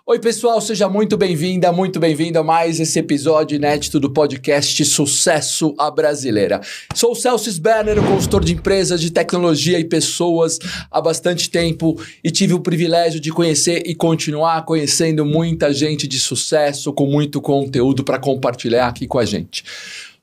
Oi, pessoal, seja muito bem-vinda, muito bem-vindo a mais esse episódio inédito do podcast Sucesso à Brasileira. Sou o Celso Sberner, consultor de empresas, de tecnologia e pessoas há bastante tempo e tive o privilégio de conhecer e continuar conhecendo muita gente de sucesso com muito conteúdo para compartilhar aqui com a gente.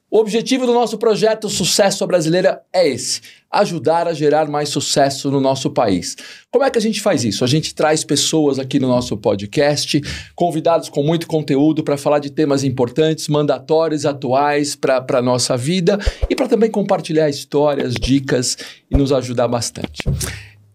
O objetivo do nosso projeto Sucesso à Brasileira é esse: ajudar a gerar mais sucesso no nosso país. Como é que a gente faz isso? A gente traz pessoas aqui no nosso podcast, convidados com muito conteúdo para falar de temas importantes, mandatórios, atuais para a nossa vida e para também compartilhar histórias, dicas e nos ajudar bastante.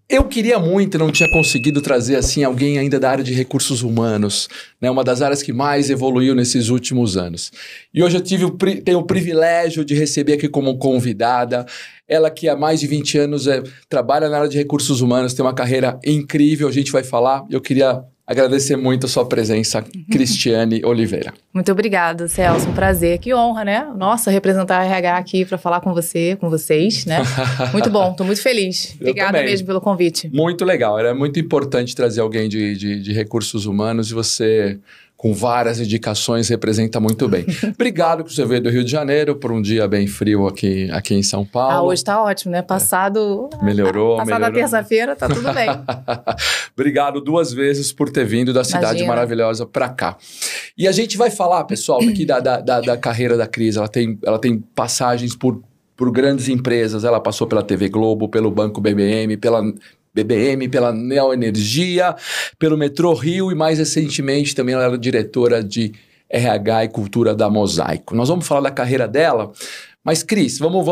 Eu queria muito, não tinha conseguido trazer assim alguém ainda da área de recursos humanos, né? Uma das áreas que mais evoluiu nesses últimos anos. E hoje eu tenho o privilégio de receber aqui como convidada ela que há mais de 20 anos trabalha na área de recursos humanos, tem uma carreira incrível, a gente vai falar. Eu queria agradecer muito a sua presença, Cristiane Oliveira. Muito obrigada, Celso. Um prazer. Que honra, né? Nossa, representar a RH aqui para falar com você, com vocês, né? Muito bom, estou muito feliz. Obrigada mesmo pelo convite. Muito legal. Era muito importante trazer alguém de recursos humanos e você, com várias indicações, representa muito bem. Obrigado por você veio do Rio de Janeiro, por um dia bem frio aqui em São Paulo. Ah, hoje está ótimo, né? Passado a terça-feira, tá tudo bem. Obrigado 2 vezes por ter vindo da cidade maravilhosa para cá. E a gente vai falar, pessoal, aqui da carreira da Cris. Ela tem passagens por grandes empresas. Ela passou pela TV Globo, pelo Banco BBM, pela Neoenergia, pelo Metrô Rio e mais recentemente também ela era diretora de RH e Cultura da Mosaico. Nós vamos falar da carreira dela, mas Cris, vamos...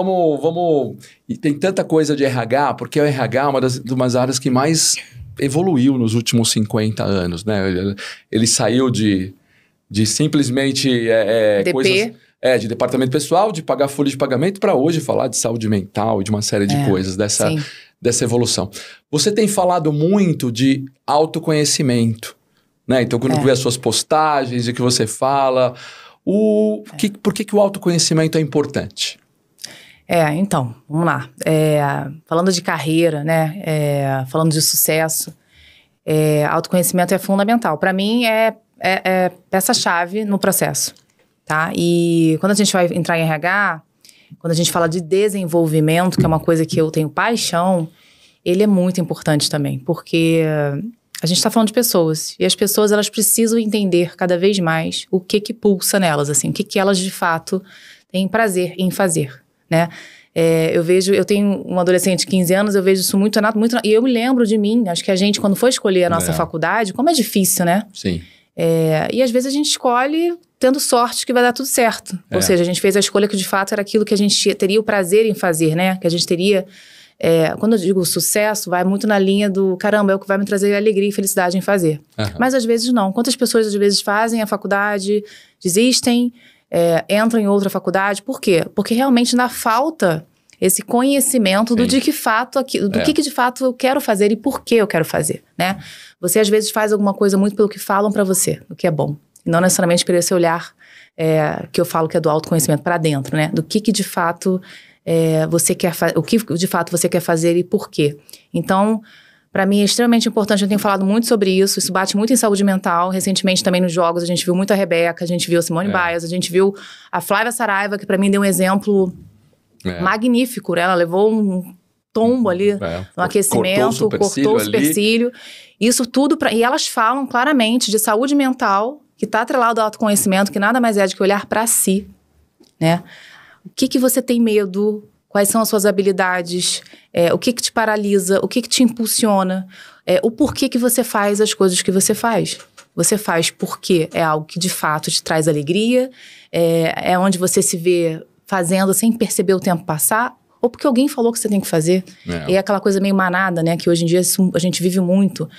E tem tanta coisa de RH, porque o RH é uma das áreas que mais evoluiu nos últimos 50 anos, né? Ele saiu de simplesmente coisas... de departamento pessoal, de pagar folha de pagamento, para hoje falar de saúde mental e de uma série de coisas dessa evolução. Você tem falado muito de autoconhecimento, né? Então, quando vê as suas postagens e o que você fala, por que o autoconhecimento é importante? Então, vamos lá. Falando de carreira, né? Falando de sucesso, autoconhecimento é fundamental. Para mim, é peça-chave no processo, tá? E quando a gente vai entrar em RH, quando a gente fala de desenvolvimento, que é uma coisa que eu tenho paixão, ele é muito importante também, porque a gente está falando de pessoas, e as pessoas, elas precisam entender cada vez mais o que pulsa nelas, assim, o que elas de fato têm prazer em fazer, né? Eu tenho uma adolescente de 15 anos, eu vejo isso muito, e eu me lembro de mim, acho que a gente, quando for escolher a nossa faculdade, como é difícil, né? Sim. E às vezes a gente escolhe tendo sorte que vai dar tudo certo. Ou seja, a gente fez a escolha que de fato era aquilo que a gente teria o prazer em fazer, né? Que a gente teria... quando eu digo sucesso, vai muito na linha do caramba, é o que vai me trazer alegria e felicidade em fazer. Mas às vezes não. Quantas pessoas às vezes fazem a faculdade, desistem, entram em outra faculdade. Por quê? Porque realmente na falta esse conhecimento do de que fato, do que de fato eu quero fazer e por que eu quero fazer, né? Você às vezes faz alguma coisa muito pelo que falam pra você, o que é bom. E não necessariamente por esse olhar que eu falo que é do autoconhecimento para dentro, né? Do que de fato você quer fazer, o que de fato você quer fazer e por quê. Então, para mim é extremamente importante, eu tenho falado muito sobre isso bate muito em saúde mental. Recentemente também nos jogos a gente viu muito a Rebeca, a gente viu a Simone Biles, a gente viu a Flávia Saraiva, que para mim deu um exemplo magnífico, né? Ela levou um tombo ali no aquecimento, cortou o supercílio. Isso tudo, e elas falam claramente de saúde mental, que está atrelado ao autoconhecimento, que nada mais é do que olhar para si, né? O que você tem medo? Quais são as suas habilidades? O que te paralisa? O que te impulsiona? O porquê que você faz as coisas que você faz. Você faz porque é algo que de fato te traz alegria, é onde você se vê fazendo sem perceber o tempo passar, ou porque alguém falou que você tem que fazer. E é aquela coisa meio manada, né? Que hoje em dia a gente vive muito.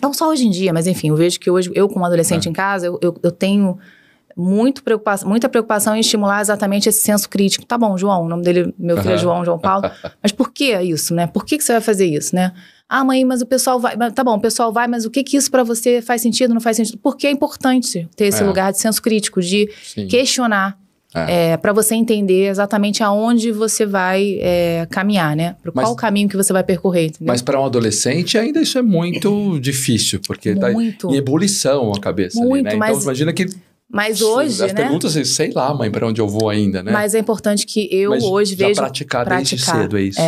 Não só hoje em dia, mas enfim, eu vejo que hoje, eu como adolescente em casa, eu tenho muita preocupação em estimular exatamente esse senso crítico. Tá bom, João, o nome dele, meu filho é João Paulo, mas por que isso, né? Por que você vai fazer isso, né? Ah, mãe, mas o pessoal vai... Tá bom, o pessoal vai, mas o que isso pra você faz sentido, não faz sentido? Porque é importante ter esse lugar de senso crítico, de questionar. para você entender exatamente aonde você vai caminhar, né? Qual o caminho que você vai percorrer, entendeu? Mas para um adolescente ainda isso é muito difícil, porque tá em ebulição a cabeça ali, né? Então imagina que... Mas hoje, as perguntas, sei lá, mãe, para onde eu vou ainda, né? Mas é importante que hoje já vejo... praticar desde cedo, é isso?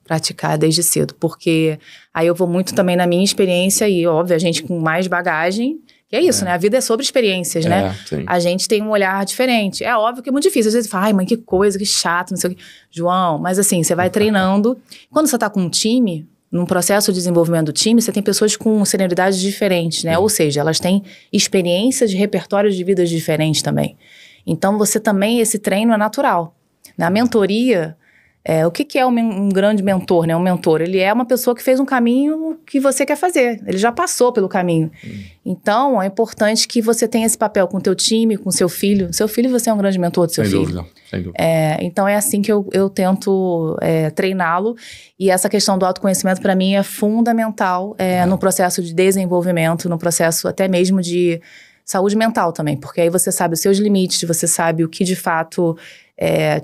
Praticar desde cedo, porque aí eu vou muito também na minha experiência e, óbvio, a gente com mais bagagem, que é isso, né? A vida é sobre experiências, né? Sim. A gente tem um olhar diferente. É óbvio que é muito difícil. Às vezes fala, ai, mãe, que coisa, que chato, não sei o quê. João, mas assim, você vai treinando. Quando você tá com um time, num processo de desenvolvimento do time, você tem pessoas com senioridades diferentes, né? Ou seja, elas têm experiências de repertórios de vidas diferentes também. Então, você também, esse treino é natural. Na mentoria... o que é um grande mentor, né? Um mentor, ele é uma pessoa que fez um caminho que você quer fazer. Ele já passou pelo caminho. Então, é importante que você tenha esse papel com o teu time, com o seu filho. Seu filho, você é um grande mentor do seu filho. Sem dúvida. Então, é assim que eu tento treiná-lo. E essa questão do autoconhecimento, para mim, é fundamental no processo de desenvolvimento, no processo até mesmo de saúde mental também. Porque aí você sabe os seus limites, você sabe o que de fato...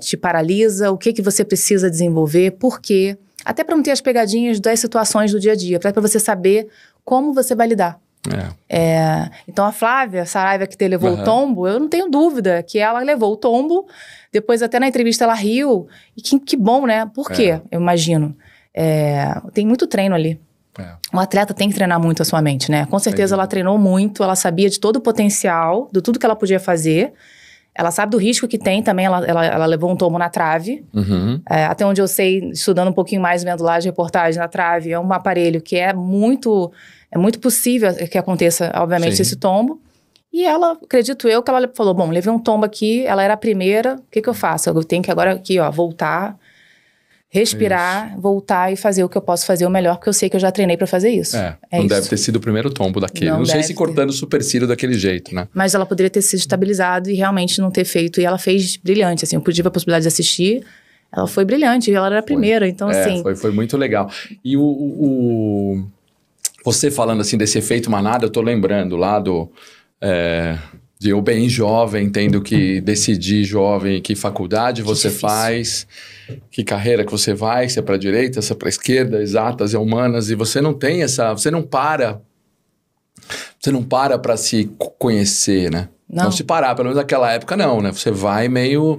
te paralisa, o que você precisa desenvolver, por quê. Até para não ter as pegadinhas das situações do dia a dia, para você saber como você vai lidar. Então a Flávia Saraiva que levou o tombo, eu não tenho dúvida que ela levou o tombo, depois até na entrevista ela riu, e que bom, né? Por quê? Eu imagino. Tem muito treino ali. Um atleta tem que treinar muito a sua mente, né? Com certeza ela treinou muito, ela sabia de todo o potencial, de tudo que ela podia fazer. Ela sabe do risco que tem também, ela levou um tombo na trave. Até onde eu sei, estudando um pouquinho mais, vendo lá as reportagens na trave, é um aparelho que é muito possível que aconteça, obviamente, esse tombo. E ela, acredito eu, que ela falou, bom, levei um tombo aqui, ela era a primeira, o que eu faço? Eu tenho que agora aqui, voltar, respirar, voltar e fazer o que eu posso fazer o melhor, porque eu sei que eu já treinei pra fazer isso. Não deve ter sido o primeiro tombo daquele. Não sei se cortando o supercílio daquele jeito, né? Mas ela poderia ter se estabilizado e realmente não ter feito. E ela fez brilhante, assim. Eu tive a possibilidade de assistir. Ela foi brilhante, e ela era a primeira, então assim... Foi muito legal. E você falando assim desse efeito manada, eu tô lembrando lá de eu bem jovem, tendo que decidir jovem que faculdade você faz, que carreira que você vai, se é para direita, se é para esquerda, exatas e humanas, e você não tem você não para se conhecer, né? Não se parar, pelo menos naquela época não, né? Você vai meio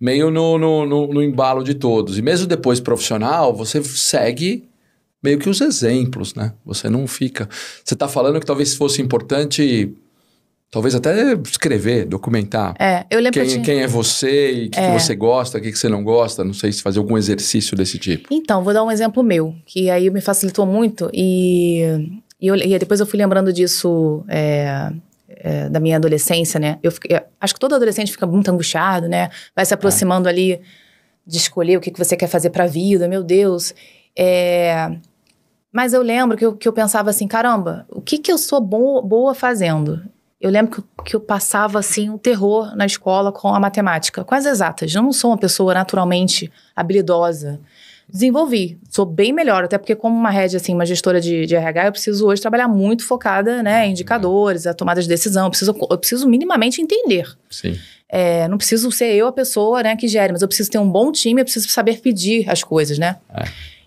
no embalo de todos, e mesmo depois profissional, você segue meio que os exemplos, né? Você não fica... Você tá falando que talvez fosse importante... Talvez até escrever, documentar. Eu lembro quem é você e o que você gosta, o que você não gosta. Não sei se fazer algum exercício desse tipo. Então, vou dar um exemplo meu, que aí me facilitou muito. E depois eu fui lembrando disso da minha adolescência, né? Acho que todo adolescente fica muito angustiado, né? Vai se aproximando ali de escolher o que você quer fazer pra vida, meu Deus. Mas eu lembro que eu pensava assim, caramba, o que eu sou boa fazendo? Eu lembro que eu passava, assim, um terror na escola com a matemática, com as exatas. Eu não sou uma pessoa naturalmente habilidosa. Desenvolvi, sou bem melhor, até porque como uma head, assim, uma gestora de RH, eu preciso hoje trabalhar muito focada, né, em indicadores, a tomada de decisão, eu preciso minimamente entender. Sim. Não preciso ser eu a pessoa, né, que gere, mas eu preciso ter um bom time, eu preciso saber pedir as coisas, né?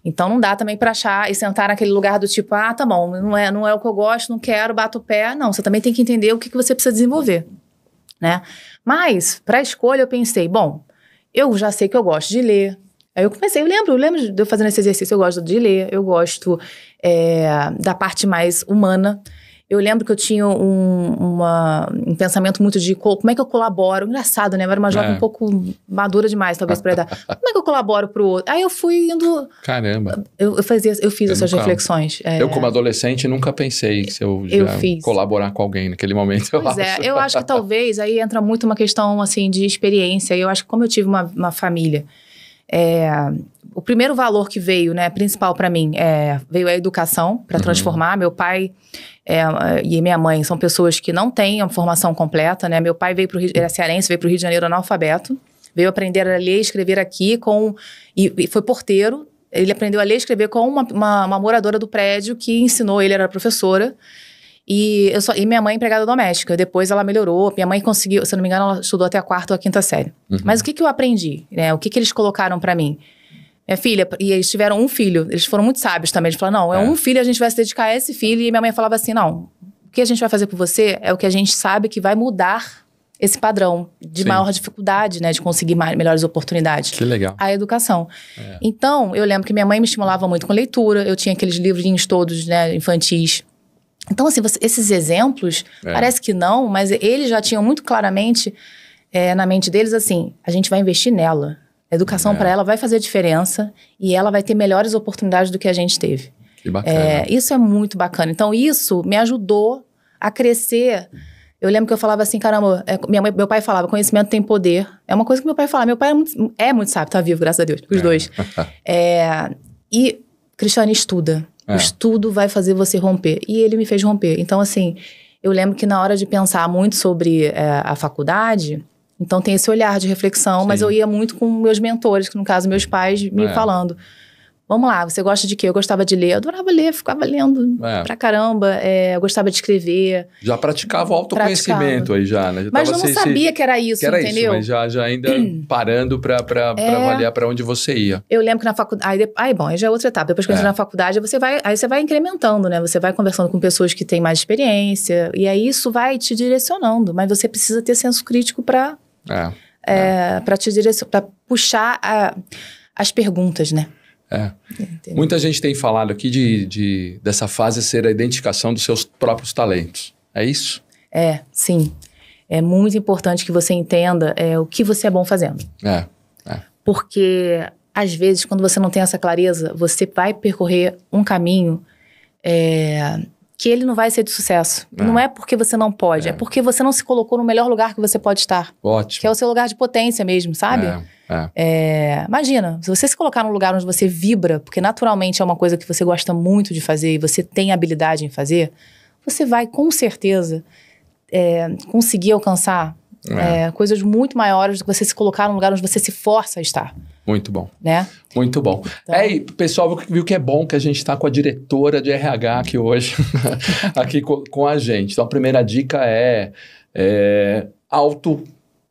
Então não dá também pra achar e sentar naquele lugar do tipo, tá bom, não é o que eu gosto, não quero, bato o pé. Não, você também tem que entender o que você precisa desenvolver, né? Mas, pra escolha, eu pensei, bom, eu já sei que eu gosto de ler. Aí eu comecei, eu lembro de eu fazendo esse exercício, eu gosto de ler, eu gosto da parte mais humana. Eu lembro que eu tinha um pensamento muito de como é que eu colaboro. Engraçado, né? Eu era uma jovem um pouco madura demais, talvez, pra idade. Como é que eu colaboro pro outro? Aí eu fui indo... Caramba. Eu fiz essas reflexões. Eu, como adolescente, nunca pensei se eu colaborar com alguém naquele momento. Eu acho que talvez aí entra muito uma questão, assim, de experiência. Eu acho que como eu tive uma família... o primeiro valor que veio, né, principal para mim, veio a educação para transformar. Meu pai e minha mãe são pessoas que não têm a formação completa, né? Meu pai era cearense, veio para o Rio de Janeiro analfabeto, veio aprender a ler e escrever aqui e foi porteiro. Ele aprendeu a ler e escrever com uma moradora do prédio que ensinou, ele era professora. E minha mãe é empregada doméstica. Depois ela melhorou. Minha mãe conseguiu, se eu não me engano, ela estudou até a 4ª ou a 5ª série. Mas o que eu aprendi? Né? O que eles colocaram pra mim? Minha filha, e eles tiveram um filho. Eles foram muito sábios também. Eles falaram, não, um filho, a gente vai se dedicar a esse filho. E minha mãe falava assim, não, o que a gente vai fazer por você é o que a gente sabe que vai mudar esse padrão de maior dificuldade, né? De conseguir melhores oportunidades. Que legal. A educação. Então, eu lembro que minha mãe me estimulava muito com leitura. Eu tinha aqueles livrinhos todos, né, infantis. Então, assim, esses exemplos, parece que não, mas eles já tinham muito claramente na mente deles, assim, a gente vai investir nela. A educação para ela vai fazer diferença e ela vai ter melhores oportunidades do que a gente teve. Que bacana. Isso é muito bacana. Então, isso me ajudou a crescer. Eu lembro que eu falava assim, caramba, meu pai falava, conhecimento tem poder. É uma coisa que meu pai falava. Meu pai é muito sábio, tá vivo, graças a Deus, os dois. E, Cristiane, estuda. O estudo vai fazer você romper. E ele me fez romper. Então, assim, eu lembro que na hora de pensar muito sobre a faculdade, então tem esse olhar de reflexão, mas eu ia muito com meus mentores, que no caso, meus pais, me falando. Vamos lá, você gosta de quê? Eu gostava de ler, eu adorava ler, ficava lendo pra caramba, eu gostava de escrever. Já praticava o autoconhecimento aí já, né? Já mas não sabia que era isso, entendeu? Isso, mas já ainda parando pra avaliar pra onde você ia. Eu lembro que na faculdade... Aí já é outra etapa. Depois que eu entrei na faculdade, você vai incrementando, né? Você vai conversando com pessoas que têm mais experiência, e aí isso vai te direcionando, mas você precisa ter senso crítico pra te direcionar, pra puxar as perguntas, né? Muita gente tem falado aqui dessa fase ser a identificação dos seus próprios talentos. É isso? Sim. É muito importante que você entenda o que você é bom fazendo. Porque, às vezes, quando você não tem essa clareza, você vai percorrer um caminho que ele não vai ser de sucesso. Não é porque você não pode, é porque você não se colocou no melhor lugar que você pode estar. Ótimo. Que é o seu lugar de potência mesmo, sabe? Imagina, se você se colocar num lugar onde você vibra, porque naturalmente é uma coisa que você gosta muito de fazer e você tem habilidade em fazer, você vai com certeza conseguir alcançar coisas muito maiores do que você se colocar num lugar onde você se força a estar. Muito bom. Né? Muito bom. Então, Pessoal, viu que é bom que a gente está com a diretora de RH aqui hoje, aqui com a gente. Então, a primeira dica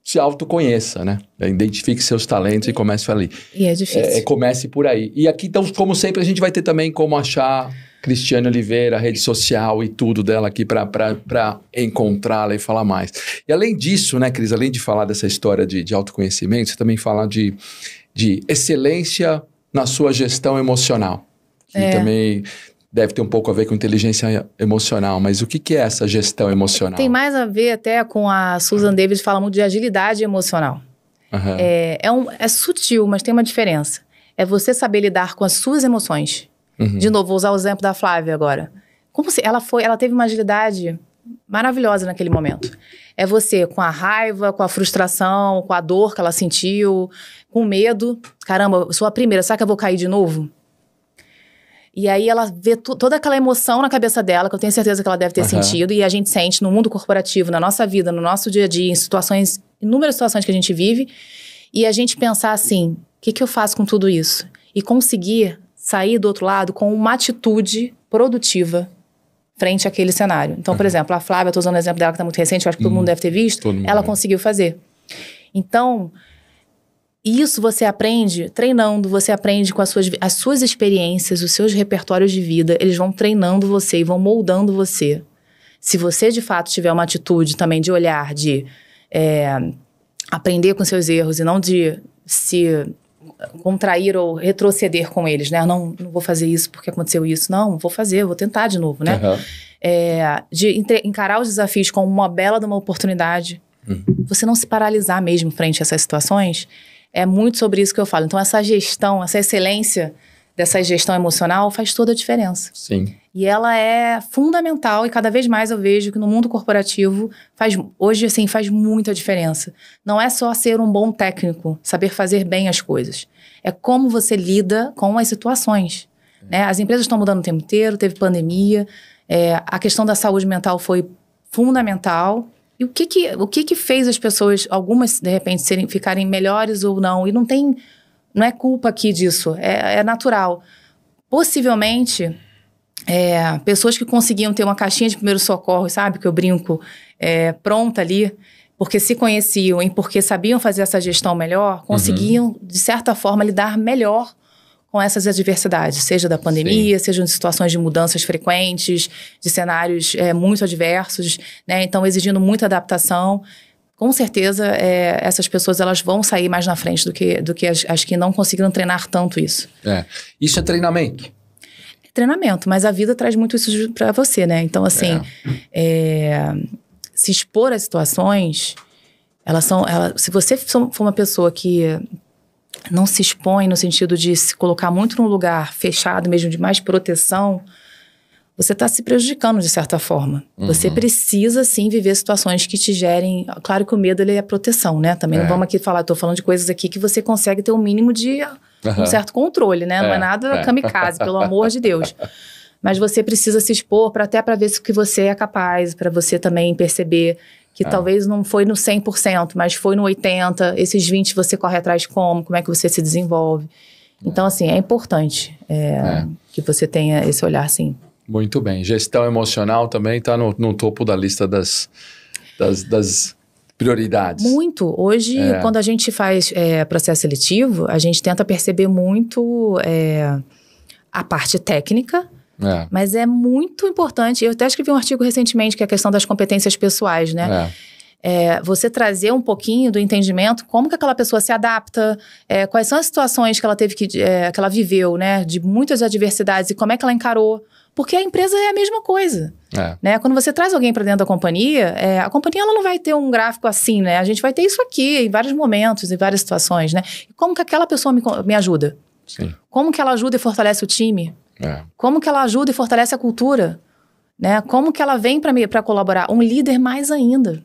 se autoconheça, né? Identifique seus talentos e comece ali. E é difícil. Comece por aí. E aqui, então, como sempre, a gente vai ter também como achar Cristiane Oliveira, a rede social e tudo dela aqui para encontrá-la e falar mais. E além disso, né, Cris, além de falar dessa história de autoconhecimento, você também fala de excelência na sua gestão emocional. Que também deve ter um pouco a ver com inteligência emocional, mas o que é essa gestão emocional? Tem mais a ver até com a Susan David, fala muito de agilidade emocional. É sutil, mas tem uma diferença. É você saber lidar com as suas emoções. De novo, vou usar o exemplo da Flávia agora. Ela teve uma agilidade maravilhosa naquele momento. É você com a raiva, com a frustração, com a dor que ela sentiu, com medo. Caramba, eu sou a primeira, será que eu vou cair de novo? E aí ela vê toda aquela emoção na cabeça dela, que eu tenho certeza que ela deve ter sentido, e a gente sente no mundo corporativo, na nossa vida, no nosso dia a dia, em inúmeras situações que a gente vive, e a gente pensar assim, o que eu faço com tudo isso? E conseguir sair do outro lado com uma atitude produtiva frente àquele cenário. Então, por exemplo, a Flávia, estou usando o exemplo dela que está muito recente, eu acho que todo mundo deve ter visto, ela conseguiu fazer. Então, isso você aprende treinando, você aprende com as suas experiências, os seus repertórios de vida, eles vão treinando você e vão moldando você. Se você, de fato, tiver uma atitude também de olhar, de aprender com seus erros e não de se contrair ou retroceder com eles, né? Não vou fazer isso porque aconteceu isso. Não, vou tentar de novo, né? De encarar os desafios como uma bela de uma oportunidade. Você não se paralisar mesmo frente a essas situações. É muito sobre isso que eu falo. Então, essa gestão, essa excelência dessa gestão emocional faz toda a diferença. Sim. E ela é fundamental e cada vez mais eu vejo que no mundo corporativo hoje, assim, faz muita diferença. Não é só ser um bom técnico, saber fazer bem as coisas. É como você lida com as situações. Né? As empresas estão mudando o tempo inteiro, teve pandemia, a questão da saúde mental foi fundamental. E o que fez as pessoas, algumas, de repente, ficarem melhores ou não? E não é culpa aqui disso, é natural. Possivelmente, pessoas que conseguiam ter uma caixinha de primeiros socorros, sabe? Que eu brinco, pronta ali, porque se conheciam e porque sabiam fazer essa gestão melhor, conseguiam, de certa forma, lidar melhor com essas adversidades, seja da pandemia, sejam de situações de mudanças frequentes, de cenários muito adversos, né? Então, exigindo muita adaptação. Com certeza, essas pessoas elas vão sair mais na frente do que as que não conseguiram treinar tanto isso. Isso é treinamento? Treinamento, mas a vida traz muito isso para você, né? Então, assim, se expor às situações, se você for uma pessoa que não se expõe no sentido de se colocar muito num lugar fechado, mesmo de mais proteção, você está se prejudicando de certa forma. Você precisa, sim, viver situações que te gerem... Claro que o medo, ele é proteção, né? Também não vamos aqui falar... Estou falando de coisas aqui que você consegue ter um mínimo de um certo controle, né? Não é nada kamikaze, pelo amor de Deus. Mas você precisa se expor até para ver se que você é capaz, para você também perceber que talvez não foi no 100%, mas foi no 80%. Esses 20% você corre atrás como é que você se desenvolve. Então, assim, é importante que você tenha esse olhar, sim. Muito bem. Gestão emocional também está no topo da lista das prioridades. Muito. Hoje, quando a gente faz processo seletivo, a gente tenta perceber muito a parte técnica, mas é muito importante. Eu até escrevi um artigo recentemente que é a questão das competências pessoais, né? Você trazer um pouquinho do entendimento, como que aquela pessoa se adapta, quais são as situações que ela teve que ela viveu, né? De muitas adversidades e como é que ela encarou. Porque a empresa é a mesma coisa, né? Quando você traz alguém para dentro da companhia, a companhia ela não vai ter um gráfico assim, né? A gente vai ter isso aqui em vários momentos, em várias situações, né? E como que aquela pessoa me ajuda? Sim. Como que ela ajuda e fortalece o time? Como que ela ajuda e fortalece a cultura? Né? Como que ela vem para colaborar? Um líder mais ainda.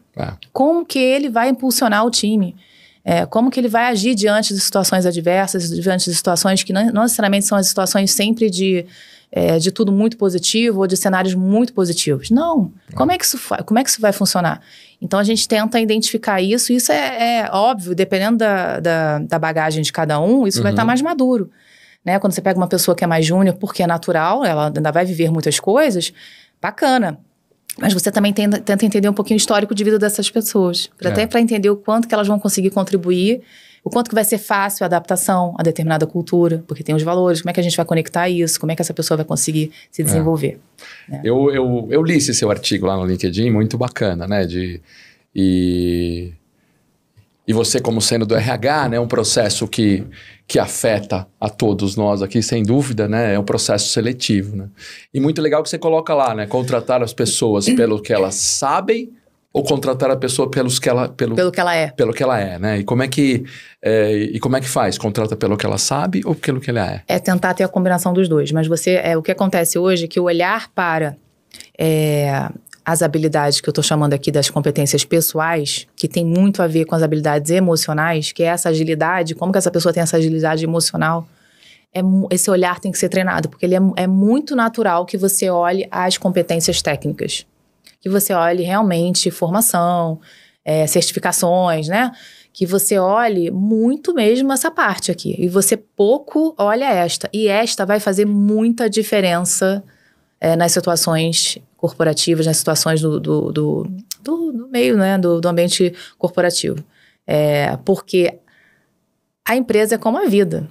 Como que ele vai impulsionar o time? Como que ele vai agir diante de situações adversas, diante de situações que não necessariamente são as situações sempre de tudo muito positivo ou de cenários muito positivos. Não. Como é que isso vai funcionar? Então, a gente tenta identificar isso. Isso é óbvio, dependendo da bagagem de cada um, isso vai estar mais maduro. Né? Quando você pega uma pessoa que é mais júnior, porque é natural, ela ainda vai viver muitas coisas, bacana. Mas você também tenta entender um pouquinho o histórico de vida dessas pessoas. Até para entender o quanto que elas vão conseguir contribuir, o quanto que vai ser fácil a adaptação a determinada cultura, porque tem os valores, como é que a gente vai conectar isso, como é que essa pessoa vai conseguir se desenvolver. Né? Eu li esse seu artigo lá no LinkedIn, muito bacana, né? E você, como sendo do RH, né, um processo que afeta a todos nós aqui, sem dúvida, né, é um processo seletivo, né? E muito legal que você coloca lá, né, contratar as pessoas pelo que elas sabem ou contratar a pessoa pelo que ela é. Pelo que ela é, né? E como é que faz? Contrata pelo que ela sabe ou pelo que ela é? É tentar ter a combinação dos dois, mas o que acontece hoje é que o olhar para as habilidades que eu estou chamando aqui das competências pessoais, que tem muito a ver com as habilidades emocionais, que é essa agilidade, como que essa pessoa tem essa agilidade emocional, esse olhar tem que ser treinado, porque ele é muito natural que você olhe as competências técnicas, que você olhe realmente formação, certificações, né? Que você olhe muito mesmo essa parte aqui, e você pouco olha esta, e esta vai fazer muita diferença nas situações corporativas, nas situações do meio, né, do ambiente corporativo. Porque a empresa é como a vida.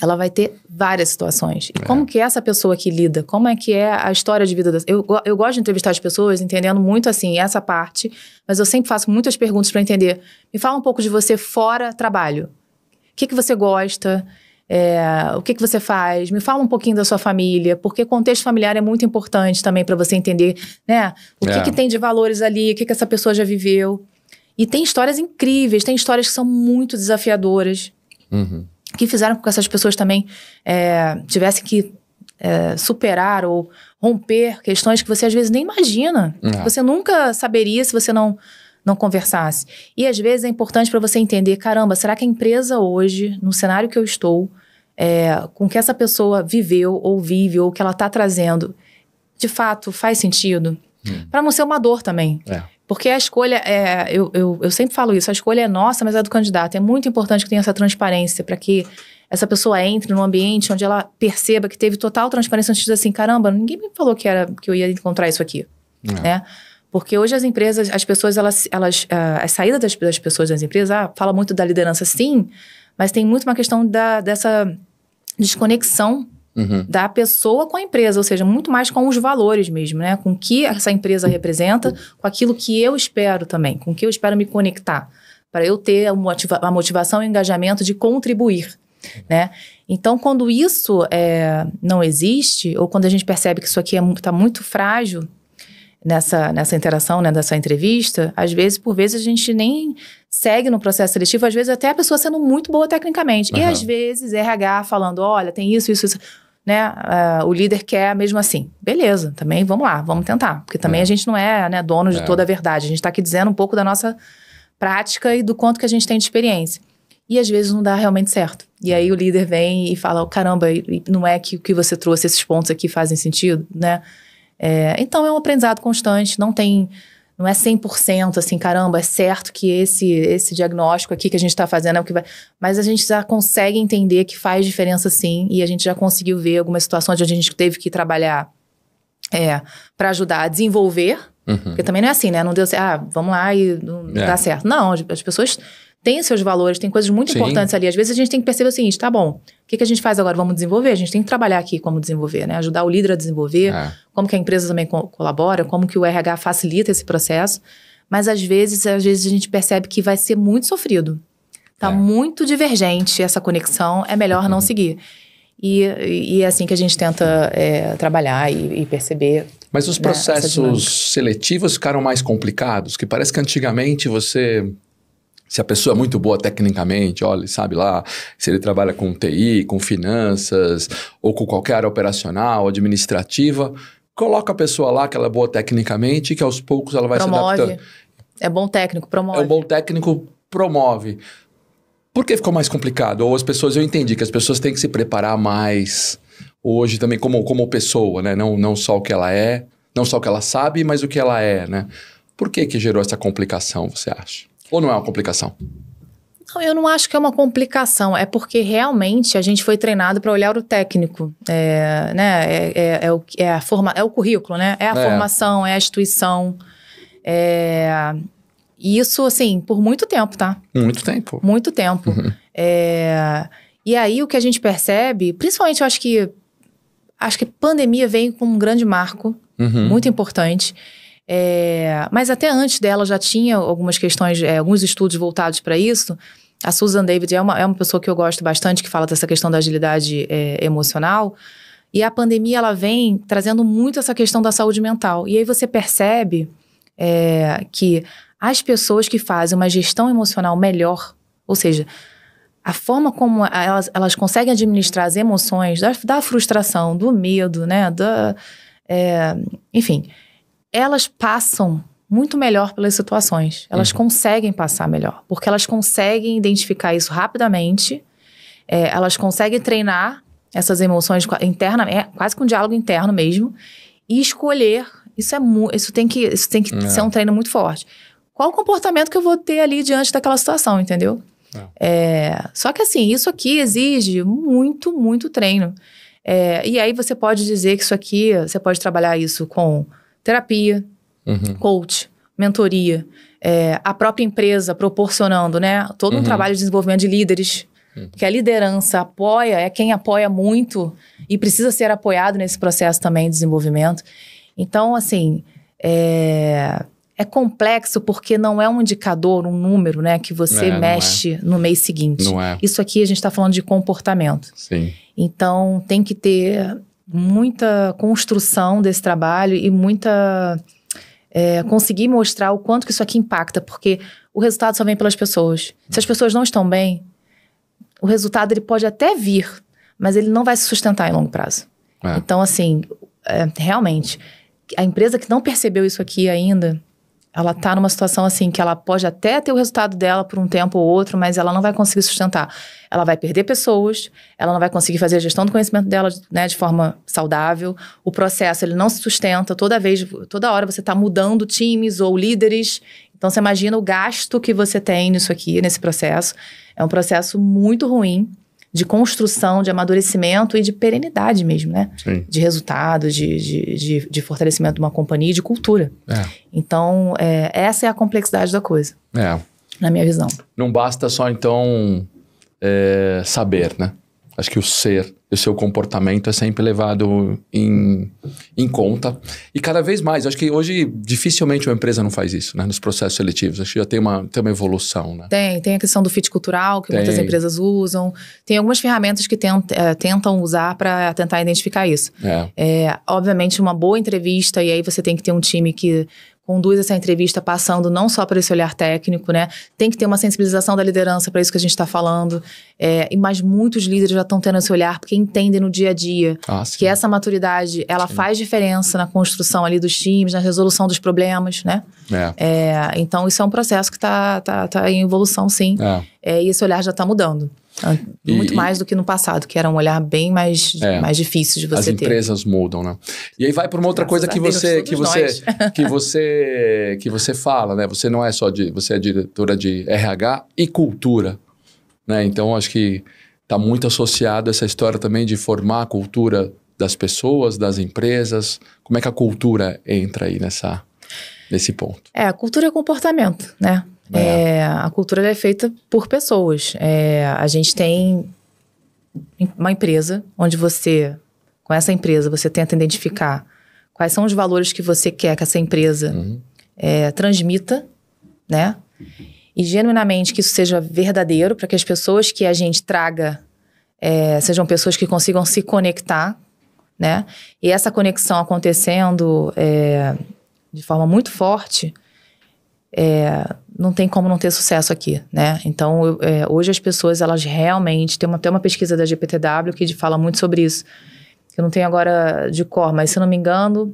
Ela vai ter várias situações. E como que essa pessoa que lida, como é que é a história de vida eu gosto de entrevistar as pessoas, entendendo muito, assim, essa parte, mas eu sempre faço muitas perguntas para entender. Me fala um pouco de você fora trabalho. O que você gosta? O que você faz? Me fala um pouquinho da sua família, porque contexto familiar é muito importante também para você entender, né? O que tem de valores ali, o que essa pessoa já viveu. E tem histórias incríveis, tem histórias que são muito desafiadoras, que fizeram com que essas pessoas também tivessem que superar ou romper questões que você às vezes nem imagina. Que você nunca saberia se você não conversasse. E às vezes é importante para você entender, caramba, será que a empresa hoje, no cenário que eu estou, com que essa pessoa viveu ou vive, ou que ela está trazendo, de fato faz sentido? Para não ser uma dor também. Porque a escolha, eu sempre falo isso, a escolha é nossa, mas é do candidato. É muito importante que tenha essa transparência para que essa pessoa entre num ambiente onde ela perceba que teve total transparência, no sentido assim, caramba, ninguém me falou que eu ia encontrar isso aqui, né? Porque hoje as empresas, as pessoas, a saída das pessoas das empresas, fala muito da liderança, sim, mas tem muito uma questão dessa desconexão da pessoa com a empresa, ou seja, muito mais com os valores mesmo, né? Com o que essa empresa representa, com aquilo que eu espero também, com o que eu espero me conectar, para eu ter a motivação e o engajamento de contribuir, né? Então, quando isso não existe, ou quando a gente percebe que isso aqui está muito frágil, nessa interação, né, dessa entrevista, por vezes a gente nem segue no processo seletivo, às vezes até a pessoa sendo muito boa tecnicamente. E às vezes RH falando, olha, tem isso, né? O líder quer mesmo assim. Beleza, também vamos lá, vamos tentar. Porque também a gente não é, né, dono de toda a verdade. A gente está aqui dizendo um pouco da nossa prática e do quanto que a gente tem de experiência. E às vezes não dá realmente certo. E aí o líder vem e fala, caramba, não é que o que você trouxe, esses pontos aqui fazem sentido, né? Então é um aprendizado constante, não é 100% assim, caramba, é certo que esse diagnóstico aqui que a gente está fazendo é o que vai... Mas a gente já consegue entender que faz diferença sim, e a gente já conseguiu ver algumas situações onde a gente teve que trabalhar para ajudar a desenvolver, porque também não é assim, né? Não deu certo, vamos lá e não dá certo. Não, as pessoas têm seus valores, tem coisas muito importantes ali. Às vezes a gente tem que perceber o seguinte, tá bom, o que a gente faz agora? Vamos desenvolver? A gente tem que trabalhar aqui como desenvolver, né? Ajudar o líder a desenvolver, como que a empresa também colabora, como que o RH facilita esse processo. Mas às vezes a gente percebe que vai ser muito sofrido. Tá muito divergente essa conexão, é melhor não seguir. E é assim que a gente tenta trabalhar e perceber. Mas os processos seletivos ficaram mais complicados? Que parece que antigamente se a pessoa é muito boa tecnicamente, olha, sabe lá, se ele trabalha com TI, com finanças, ou com qualquer área operacional, administrativa, coloca a pessoa lá que ela é boa tecnicamente e que aos poucos ela vai se adaptando. É bom técnico, promove. É um bom técnico, promove. Por que ficou mais complicado? Ou eu entendi que as pessoas têm que se preparar mais hoje também como pessoa, né? Não só o que ela é, não só o que ela sabe, mas o que ela é, né? Por que gerou essa complicação, você acha? Ou não é uma complicação? Não, eu não acho que é uma complicação. É porque realmente a gente foi treinado para olhar o técnico. Né? É o currículo, né? É a formação, é a instituição. E isso, assim, por muito tempo, tá? Muito tempo. Muito tempo. E aí o que a gente percebe, principalmente eu acho que pandemia veio com um grande marco, muito importante. Mas até antes dela já tinha algumas questões, alguns estudos voltados para isso. A Susan David é uma pessoa que eu gosto bastante, que fala dessa questão da agilidade emocional. E a pandemia, ela vem trazendo muito essa questão da saúde mental. E aí você percebe que as pessoas que fazem uma gestão emocional melhor, ou seja, a forma como elas conseguem administrar as emoções da frustração, do medo, né, enfim... elas passam muito melhor pelas situações. Elas conseguem passar melhor. Porque elas conseguem identificar isso rapidamente. Elas conseguem treinar essas emoções internamente, quase com um diálogo interno mesmo. E escolher. Isso tem que ser um treino muito forte. Qual o comportamento que eu vou ter ali diante daquela situação, entendeu? Só que assim, isso aqui exige muito, muito treino. E aí você pode dizer que isso aqui, você pode trabalhar isso com... terapia, coach, mentoria, a própria empresa proporcionando, né, todo um trabalho de desenvolvimento de líderes, que a liderança apoia, é quem apoia muito e precisa ser apoiado nesse processo também de desenvolvimento. Então, assim, é complexo porque não é um indicador, um número, né, que você mexe no mês seguinte. Não é. Isso aqui a gente está falando de comportamento. Sim. Então, tem que ter... muita construção desse trabalho e conseguir mostrar o quanto que isso aqui impacta, porque o resultado só vem pelas pessoas. Se as pessoas não estão bem, o resultado ele pode até vir, mas ele não vai se sustentar em longo prazo. Então, assim, realmente, a empresa que não percebeu isso aqui ainda, ela está numa situação assim que ela pode até ter o resultado dela por um tempo ou outro, mas ela não vai conseguir sustentar. Ela vai perder pessoas, ela não vai conseguir fazer a gestão do conhecimento dela, né, de forma saudável. O processo, ele não se sustenta. Toda hora você está mudando times ou líderes. Então, você imagina o gasto que você tem nisso aqui, nesse processo. É um processo muito ruim de construção, de amadurecimento e de perenidade mesmo, né? Sim. De resultado, de fortalecimento de uma companhia e de cultura. Então, essa é a complexidade da coisa, na minha visão. Não basta só, então, saber, né? Acho que o ser, o seu comportamento é sempre levado em conta. E cada vez mais, acho que hoje dificilmente uma empresa não faz isso, né? Nos processos seletivos. Acho que já tem uma evolução, né? Tem a questão do fit cultural, que muitas empresas usam. Tem algumas ferramentas que tentam usar para tentar identificar isso. Obviamente, uma boa entrevista, e aí você tem que ter um time que conduz essa entrevista passando não só por esse olhar técnico, né? Tem que ter uma sensibilização da liderança para isso que a gente está falando. Mas muitos líderes já estão tendo esse olhar porque entendem no dia a dia que essa maturidade, ela faz diferença na construção ali dos times, na resolução dos problemas, né? Então, isso é um processo que tá em evolução, sim. E esse olhar já está mudando. Muito mais do que no passado, que era um olhar bem mais difícil de você ter. As empresas mudam, né? E aí vai para uma outra coisa que você fala, né? Você não é só você é diretora de RH e cultura, né? Então, acho que está muito associado a essa história também de formar a cultura das pessoas, das empresas. Como é que a cultura entra aí nesse ponto? A cultura é comportamento, né? A cultura é feita por pessoas. A gente tem uma empresa onde com essa empresa, você tenta identificar quais são os valores que você quer que essa empresa transmita, né? E genuinamente que isso seja verdadeiro, para que as pessoas que a gente traga sejam pessoas que consigam se conectar, né? E essa conexão acontecendo de forma muito forte, não tem como não ter sucesso aqui, né? Então, hoje as pessoas, elas realmente... Tem até uma pesquisa da GPTW que fala muito sobre isso. Eu não tenho agora de cor, mas se não me engano,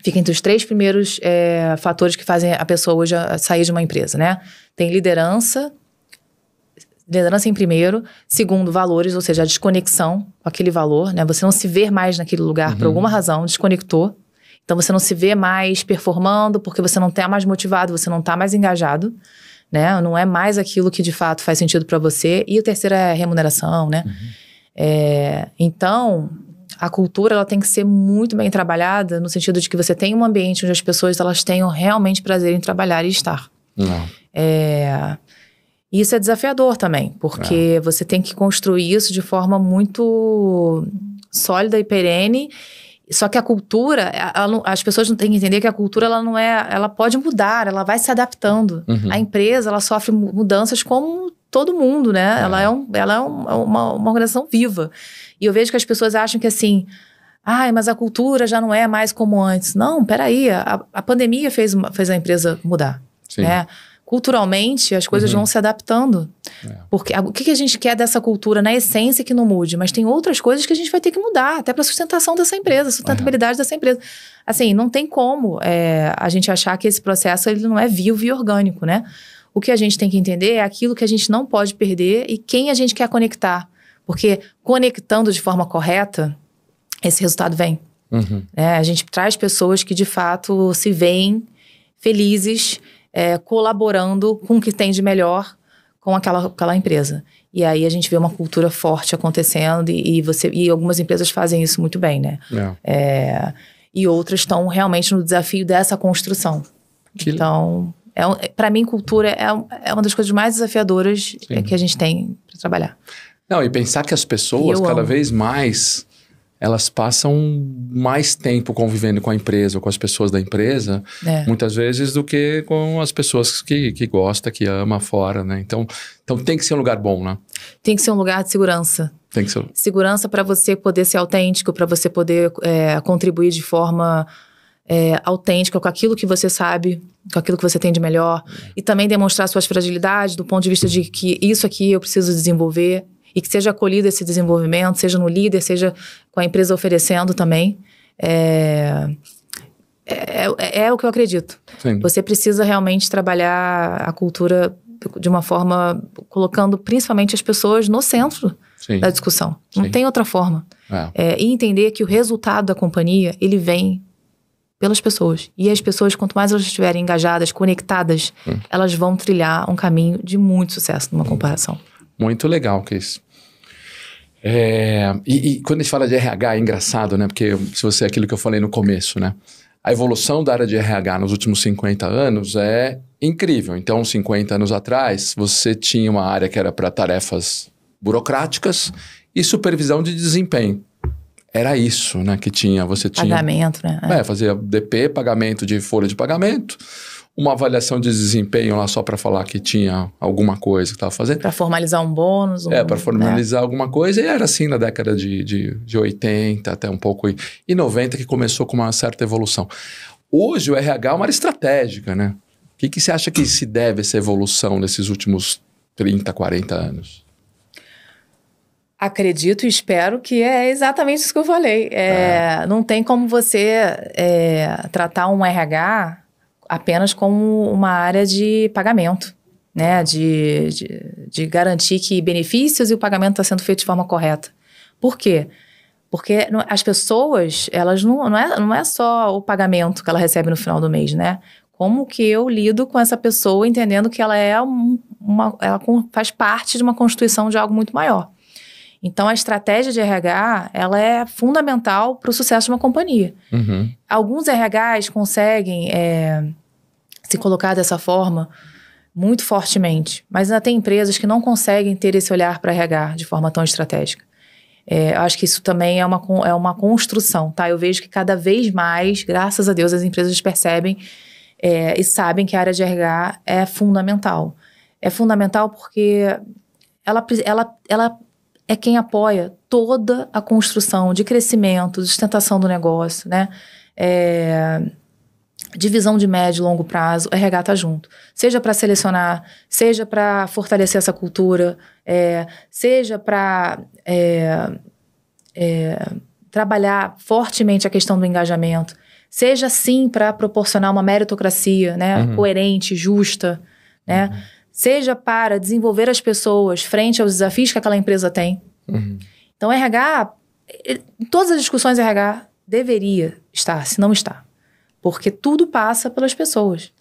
fica entre os 3 primeiros fatores que fazem a pessoa hoje sair de uma empresa, né? Tem liderança em primeiro. Segundo, valores, ou seja, a desconexão com aquele valor, né? Você não se vê mais naquele lugar por alguma razão, desconectou. Então, você não se vê mais performando porque você não está mais motivado, você não está mais engajado, né? Não é mais aquilo que, de fato, faz sentido para você. E o terceiro é a remuneração, né? Então, a cultura ela tem que ser muito bem trabalhada no sentido de que você tem um ambiente onde as pessoas elas tenham realmente prazer em trabalhar e estar. Isso é desafiador também, porque você tem que construir isso de forma muito sólida e perene. Só que a cultura, as pessoas não têm que entender que a cultura ela pode mudar, ela vai se adaptando. A empresa, ela sofre mudanças como todo mundo, né? Ela é uma organização viva. E eu vejo que as pessoas acham que assim, mas a cultura já não é mais como antes. Não, peraí, a pandemia fez a empresa mudar, né? Culturalmente, as coisas vão se adaptando. Porque o que a gente quer dessa cultura, na essência, que não mude? Mas tem outras coisas que a gente vai ter que mudar, até para a sustentação dessa empresa, sustentabilidade dessa empresa. Assim, não tem como a gente achar que esse processo ele não é vivo e orgânico, né? O que a gente tem que entender é aquilo que a gente não pode perder e quem a gente quer conectar. Porque conectando de forma correta, esse resultado vem. A gente traz pessoas que, de fato, se veem felizes, colaborando com o que tem de melhor com aquela empresa. E aí a gente vê uma cultura forte acontecendo e algumas empresas fazem isso muito bem, né? E outras estão realmente no desafio dessa construção. Então, para mim, cultura é uma das coisas mais desafiadoras que a gente tem para trabalhar. Não, e pensar que as pessoas cada vez mais... elas passam mais tempo convivendo com a empresa ou com as pessoas da empresa, muitas vezes, do que com as pessoas que gosta, que ama fora, né? Então tem que ser um lugar bom, né? Tem que ser um lugar de segurança. Tem que ser. Segurança para você poder ser autêntico, para você poder contribuir de forma autêntica com aquilo que você sabe, com aquilo que você tem de melhor. E também demonstrar suas fragilidades do ponto de vista de que isso aqui eu preciso desenvolver. E que seja acolhido esse desenvolvimento, seja no líder, seja com a empresa oferecendo também. É o que eu acredito. Sim. Você precisa realmente trabalhar a cultura de uma forma, colocando principalmente as pessoas no centro da discussão. Não tem outra forma. E entender que o resultado da companhia, ele vem pelas pessoas. E as pessoas, quanto mais elas estiverem engajadas, conectadas, elas vão trilhar um caminho de muito sucesso numa comparação. Muito legal, Cris. E quando a gente fala de RH é engraçado, né? Porque se você é aquilo que eu falei no começo, né? A evolução da área de RH nos últimos 50 anos é incrível. Então, 50 anos atrás, você tinha uma área que era para tarefas burocráticas e supervisão de desempenho. Era isso, né? Que tinha, você tinha... Pagamento, né? Fazia DP, pagamento de folha de pagamento, uma avaliação de desempenho lá só para falar que tinha alguma coisa que estava fazendo. Para formalizar um bônus. Para formalizar alguma coisa. E era assim na década de 80 até um pouco. E 90 que começou com uma certa evolução. Hoje o RH é uma área estratégica, né? O que você acha que se deve essa evolução nesses últimos 30, 40 anos? Acredito e espero que é exatamente isso que eu falei. Não tem como você tratar um RH apenas como uma área de pagamento, né? De garantir que benefícios e o pagamento está sendo feito de forma correta. Por quê? Porque as pessoas, elas não é só o pagamento que ela recebe no final do mês, né? Como que eu lido com essa pessoa entendendo que ela ela faz parte de uma constituição de algo muito maior. Então, a estratégia de RH, ela é fundamental para o sucesso de uma companhia. Uhum. Alguns RHs conseguem se colocar dessa forma muito fortemente, mas ainda tem empresas que não conseguem ter esse olhar para RH de forma tão estratégica. Eu acho que isso também é uma construção, tá? Eu vejo que cada vez mais, graças a Deus, as empresas percebem e sabem que a área de RH é fundamental. É fundamental porque ela é quem apoia toda a construção de crescimento, de sustentação do negócio, né? De visão de médio e longo prazo, o RH está junto. Seja para selecionar, seja para fortalecer essa cultura, seja para trabalhar fortemente a questão do engajamento, seja sim para proporcionar uma meritocracia, né? Coerente, justa, né? Seja para desenvolver as pessoas frente aos desafios que aquela empresa tem. Então, RH, em todas as discussões RH, deveria estar, se não está. Porque tudo passa pelas pessoas.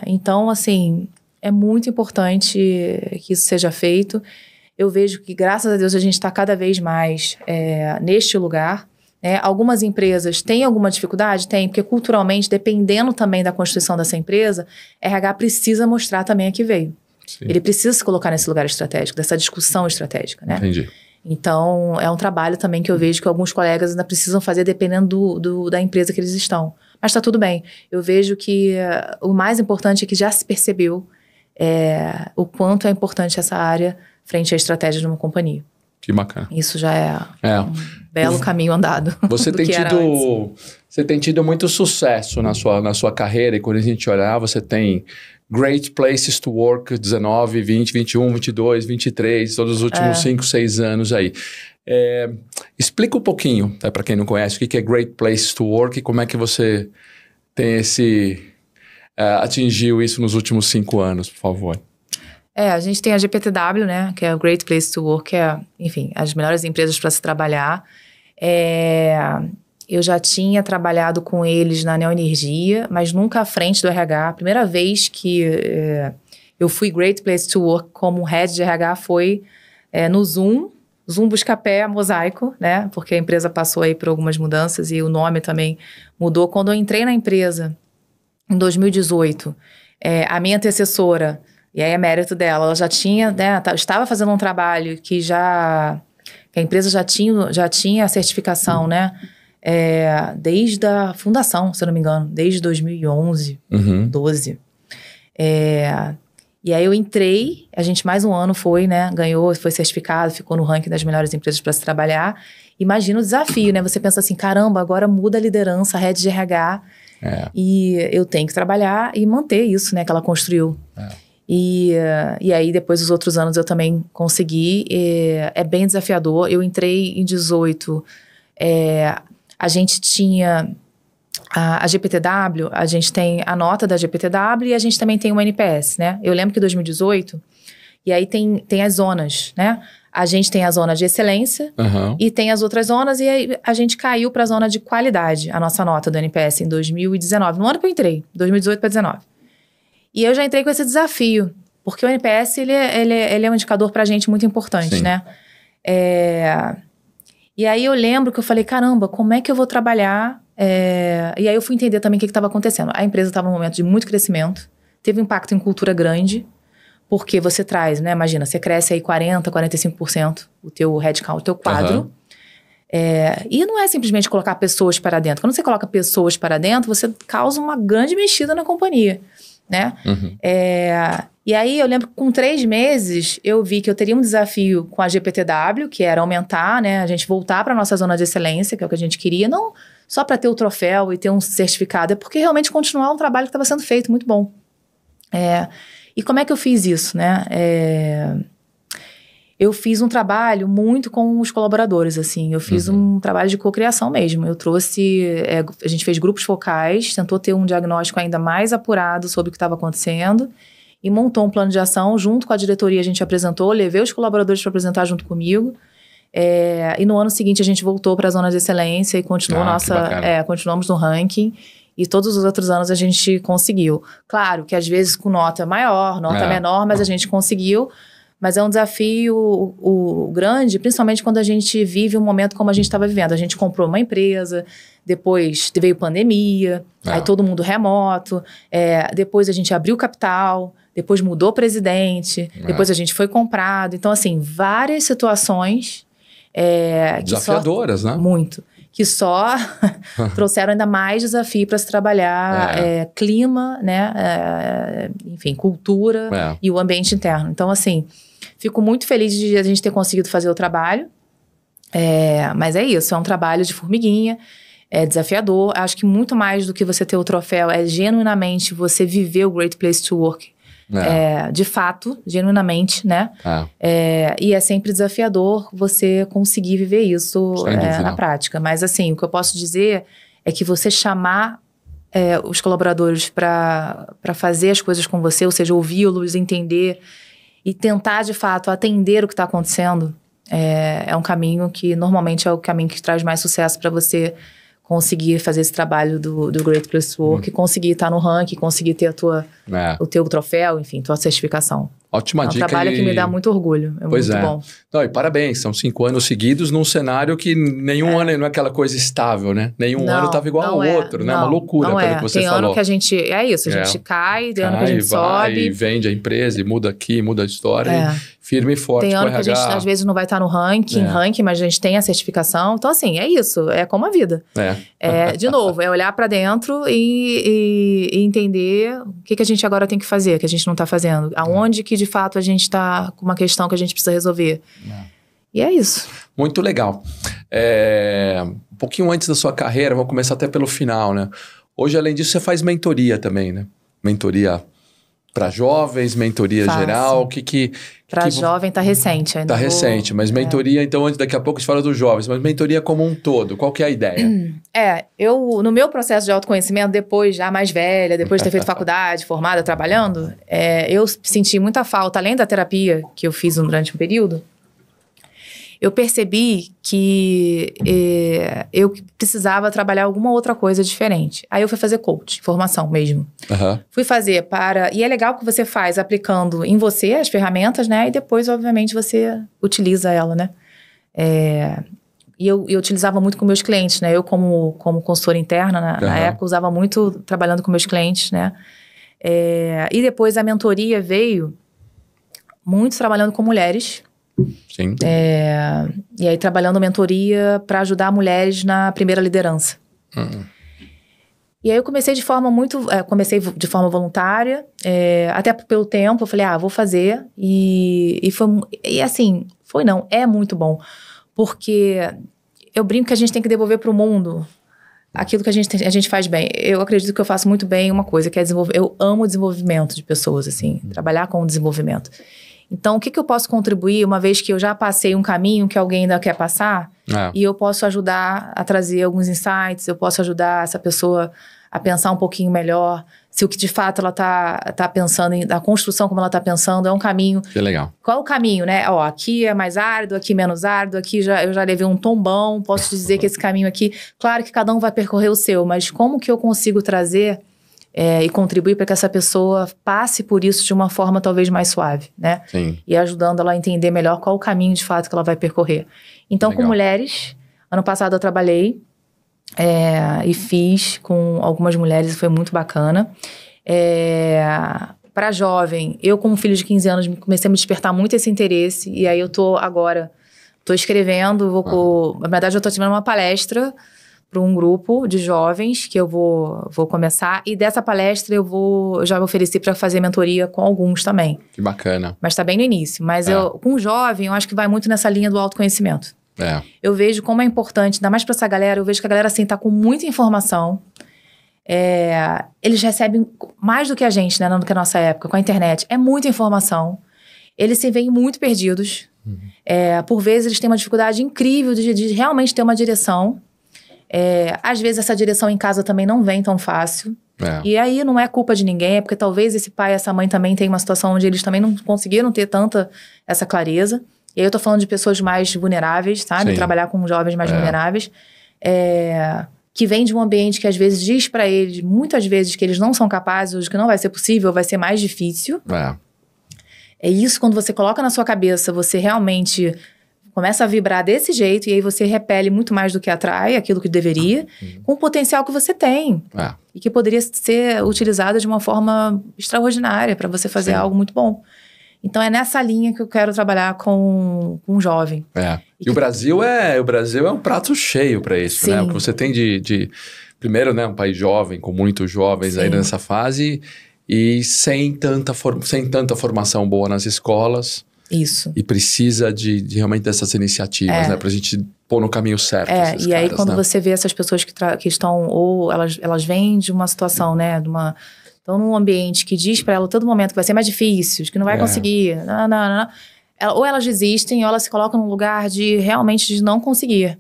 Então, assim, é muito importante que isso seja feito. Eu vejo que, graças a Deus, a gente está cada vez mais neste lugar. Algumas empresas têm alguma dificuldade? Tem, porque culturalmente, dependendo também da constituição dessa empresa, RH precisa mostrar também a que veio. Sim. Ele precisa se colocar nesse lugar estratégico, dessa discussão estratégica, né? Entendi. Então, é um trabalho também que eu vejo que alguns colegas ainda precisam fazer dependendo da empresa que eles estão. Mas está tudo bem. Eu vejo que o mais importante é que já se percebeu o quanto é importante essa área frente à estratégia de uma companhia. Que bacana. Isso já é um belo caminho andado. Você tem tido muito sucesso na sua carreira, e quando a gente olhar, você tem Great Places to Work 19, 20, 21, 22, 23, todos os últimos 5, 6 anos aí. Explica um pouquinho, para quem não conhece, o que é Great Places to Work e como é que você tem atingiu isso nos últimos 5 anos, por favor. A gente tem a GPTW, né, que é o Great Place to Work, que é, enfim, as melhores empresas para se trabalhar. Eu já tinha trabalhado com eles na Neoenergia, mas nunca à frente do RH. A primeira vez que eu fui Great Place to Work como head de RH foi no Zoom Buscapé Mosaico, né, porque a empresa passou aí por algumas mudanças e o nome também mudou. Quando eu entrei na empresa, em 2018, a minha antecessora... E aí é mérito dela, ela já tinha, né, estava fazendo um trabalho que a empresa já tinha a certificação, né, desde a fundação, se eu não me engano, desde 2011, 12. E aí eu entrei, a gente mais um ano foi, né, ganhou, foi certificado, ficou no ranking das melhores empresas para se trabalhar. Imagina o desafio, né, você pensa assim, caramba, agora muda a liderança, a head de RH, e eu tenho que trabalhar e manter isso, né, que ela construiu. E aí, depois dos outros anos, eu também consegui. É bem desafiador. Eu entrei em 18. A gente tinha a GPTW, a gente tem a nota da GPTW e a gente também tem o NPS, né? Eu lembro que em 2018, e aí tem as zonas, né? A gente tem a zona de excelência e tem as outras zonas, e aí a gente caiu para a zona de qualidade, a nossa nota do NPS em 2019, no ano que eu entrei, 2018 para 2019. E eu já entrei com esse desafio, porque o NPS, ele é um indicador pra gente muito importante, né? E aí eu lembro que eu falei, caramba, como é que eu vou trabalhar? E aí eu fui entender também o que estava acontecendo. A empresa estava num momento de muito crescimento, teve um impacto em cultura grande, porque você traz, né? Imagina, você cresce aí 40%, 45% o teu headcount, o teu quadro. E não é simplesmente colocar pessoas para dentro. Quando você coloca pessoas para dentro, você causa uma grande mexida na companhia, né? E aí eu lembro que com 3 meses eu vi que eu teria um desafio com a GPTW, que era aumentar, né? A gente voltar para a nossa zona de excelência, que é o que a gente queria, não só para ter o troféu e ter um certificado, é porque realmente continuar um trabalho que estava sendo feito muito bom. E como é que eu fiz isso, né? Eu fiz um trabalho muito com os colaboradores, assim. Eu fiz um trabalho de cocriação mesmo. Eu trouxe... a gente fez grupos focais, tentou ter um diagnóstico ainda mais apurado sobre o que estava acontecendo e montou um plano de ação. Junto com a diretoria, a gente apresentou, levei os colaboradores para apresentar junto comigo. E no ano seguinte, a gente voltou para a zona de excelência e continuou continuamos no ranking. E todos os outros anos a gente conseguiu. Claro que às vezes com nota maior, nota menor, mas a gente conseguiu. Mas é um desafio grande, principalmente quando a gente vive um momento como a gente estava vivendo. A gente comprou uma empresa, depois veio pandemia, aí todo mundo remoto, depois a gente abriu capital, depois mudou presidente, depois a gente foi comprado. Então, assim, várias situações... desafiadoras, né? Muito. Que só trouxeram ainda mais desafio para se trabalhar clima, né? Enfim, cultura e o ambiente interno. Então, assim, fico muito feliz de a gente ter conseguido fazer o trabalho. Mas é isso, é um trabalho de formiguinha, é desafiador. Acho que muito mais do que você ter o troféu é genuinamente você viver o Great Place to Work. De fato, genuinamente, né? E é sempre desafiador você conseguir viver isso na prática. Mas, assim, o que eu posso dizer é que você chamar os colaboradores para fazer as coisas com você, ou seja, ouvi-los, entender e tentar, de fato, atender o que está acontecendo, é um caminho que, normalmente, é o caminho que traz mais sucesso para você conseguir fazer esse trabalho do Great Place to Work, conseguir estar no ranking, conseguir ter o teu troféu, enfim, tua certificação. Ótima dica. É um trabalho que me dá muito orgulho, muito bom. Não, e parabéns, são 5 anos seguidos num cenário que nenhum ano não é aquela coisa estável, né? Nenhum ano estava igual ao outro, né? Uma loucura, pelo que você falou. Tem ano que a gente, a gente cai, tem ano que a gente sobe. E vende a empresa, e muda aqui, muda a história, firme e forte. Tem ano que a gente, às vezes, não vai estar no ranking, mas a gente tem a certificação. Então, assim, é isso, é como a vida. De novo, é olhar para dentro e entender o que a gente agora tem que fazer, que a gente não está fazendo. Aonde que, de fato, a gente está com uma questão que a gente precisa resolver. E é isso. Muito legal. Um pouquinho antes da sua carreira, vamos começar até pelo final, né? Hoje, além disso, você faz mentoria também, né? Mentoria para jovens, mentoria geral, Para jovem tá recente ainda. Tá recente, mas mentoria, então, daqui a pouco a gente fala dos jovens, mas mentoria como um todo, qual que é a ideia? Eu, no meu processo de autoconhecimento, depois, já mais velha, depois de ter feito faculdade, formada, trabalhando, eu senti muita falta, além da terapia que eu fiz durante um período, eu percebi que eu precisava trabalhar alguma outra coisa diferente. Aí eu fui fazer coach, formação mesmo. Fui fazer e é legal que você faz aplicando em você as ferramentas, né? E depois, obviamente, você utiliza ela, né? E eu utilizava muito com meus clientes, né? Eu, como consultora interna, na época, usava muito trabalhando com meus clientes, né? E depois a mentoria veio muito trabalhando com mulheres. Sim. E aí trabalhando mentoria para ajudar mulheres na primeira liderança. E aí eu comecei de forma voluntária, até pelo tempo, eu falei, vou fazer. É muito bom. Porque eu brinco que a gente tem que devolver para o mundo aquilo que a gente faz bem. Eu acredito que eu faço muito bem uma coisa, que é desenvolver. Eu amo o desenvolvimento de pessoas, assim, trabalhar com o desenvolvimento. Então, o que eu posso contribuir, uma vez que eu já passei um caminho que alguém ainda quer passar, e eu posso ajudar a trazer alguns insights, eu posso ajudar essa pessoa a pensar um pouquinho melhor, se o que de fato ela tá pensando, a construção como ela está pensando, é um caminho. Que legal. Qual o caminho, né? Aqui é mais árduo, aqui menos árduo, aqui eu já levei um tombão, posso dizer que esse caminho aqui, claro que cada um vai percorrer o seu, mas como que eu consigo trazer e contribuir para que essa pessoa passe por isso de uma forma talvez mais suave, né? Sim. E ajudando ela a entender melhor qual o caminho de fato que ela vai percorrer. Então, Legal. com mulheres, ano passado eu trabalhei e fiz com algumas mulheres, foi muito bacana. Para jovem, eu com um filho de 15 anos comecei a me despertar muito esse interesse, e aí eu tô escrevendo, na verdade eu tô tirando uma palestra para um grupo de jovens que eu vou começar, e dessa palestra eu já me ofereci para fazer mentoria com alguns também. Que bacana. Mas tá bem no início. Mas com jovem, eu acho que vai muito nessa linha do autoconhecimento. Eu vejo como é importante, ainda mais para essa galera, eu vejo que a galera assim tá com muita informação. Eles recebem mais do que a gente, né, do que a nossa época, com a internet. É muita informação. Eles se veem muito perdidos. Por vezes eles têm uma dificuldade incrível de realmente ter uma direção. Às vezes essa direção em casa também não vem tão fácil. E aí não é culpa de ninguém, é porque talvez esse pai e essa mãe também tenham uma situação onde eles também não conseguiram ter tanta essa clareza. E aí eu tô falando de pessoas mais vulneráveis, sabe? Trabalhar com jovens mais vulneráveis. Que vem de um ambiente que às vezes diz pra eles, muitas vezes, que eles não são capazes, ou que não vai ser possível, vai ser mais difícil. É isso, quando você coloca na sua cabeça, você realmente começa a vibrar desse jeito, e aí você repele muito mais do que atrai, aquilo que deveria, com o potencial que você tem. E que poderia ser utilizado de uma forma extraordinária para você fazer algo muito bom. Então é nessa linha que eu quero trabalhar com um jovem. E o Brasil é um prato cheio para isso, né? Porque você tem primeiro, né, um país jovem, com muitos jovens aí nessa fase, e sem tanta formação boa nas escolas. Isso. E precisa de realmente dessas iniciativas, né? Pra gente pôr no caminho certo esses e aí caras, quando né? você vê essas pessoas que estão, ou elas vêm de uma situação, né, estão num ambiente que diz pra ela a todo momento que vai ser mais difícil, que não vai conseguir, ou elas desistem, ou elas se colocam num lugar de realmente não conseguir.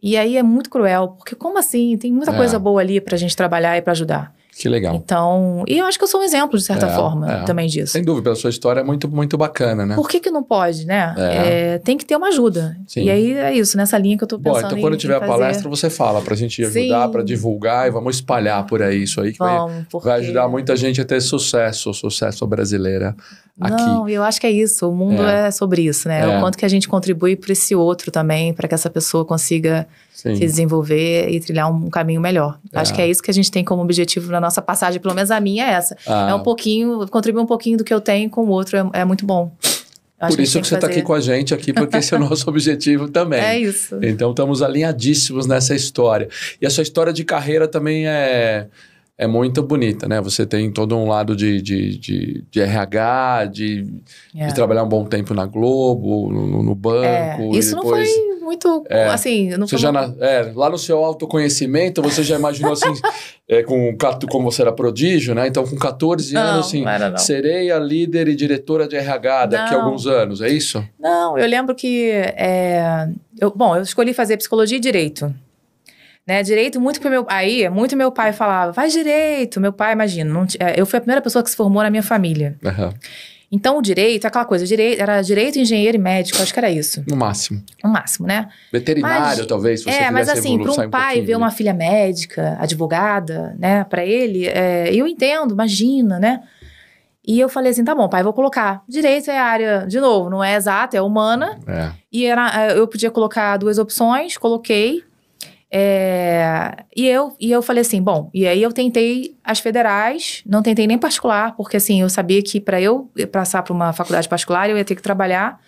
E aí é muito cruel, porque como assim? Tem muita coisa boa ali pra gente trabalhar e pra ajudar. Que legal. Então, e eu acho que eu sou um exemplo, de certa forma, também disso. Sem dúvida, pela sua história é muito, muito bacana, né? Por que não pode, né? Tem que ter uma ajuda. Sim. E aí é isso, nessa linha que eu tô pensando então quando tiver a palestra, você fala pra gente ajudar, pra divulgar, e vamos espalhar por aí isso aí, que vai ajudar muita gente a ter sucesso brasileira aqui. Não, eu acho que é isso, o mundo é sobre isso, né? O quanto que a gente contribui para esse outro também, para que essa pessoa consiga se desenvolver e trilhar um caminho melhor. Acho que é isso que a gente tem como objetivo na nossa passagem, pelo menos a minha é essa. É um pouquinho, contribuir um pouquinho do que eu tenho com o outro é muito bom. Por isso que você está aqui com a gente, porque esse é o nosso objetivo também. É isso. Então, estamos alinhadíssimos nessa história. E a sua história de carreira também é muito bonita, né? Você tem todo um lado de RH, de trabalhar um bom tempo na Globo, no banco. Isso não foi muito, assim... Não você foi lá no seu autoconhecimento, você já imaginou assim, como você era prodígio, né? Então, com 14 anos, assim, não. serei a líder e diretora de RH daqui a alguns anos, é isso? Não, eu lembro que... eu escolhi fazer psicologia e direito. Né, direito, muito meu pai falava, faz direito. Meu pai, imagina, eu fui a primeira pessoa que se formou na minha família. Então, o direito, aquela coisa, era direito, engenheiro e médico, acho que era isso. No máximo, né? Veterinário, talvez, se você quisesse mas assim, para um pai ver uma filha médica, advogada, né, para ele, eu entendo, imagina, né? E eu falei assim, tá bom, pai, vou colocar. Direito é a área, de novo, não é exata, é humana. E eu podia colocar 2 opções, coloquei. E eu falei assim, bom, e aí eu tentei as federais, não tentei nem particular, porque assim, eu sabia que para eu passar para uma faculdade particular, eu ia ter que trabalhar.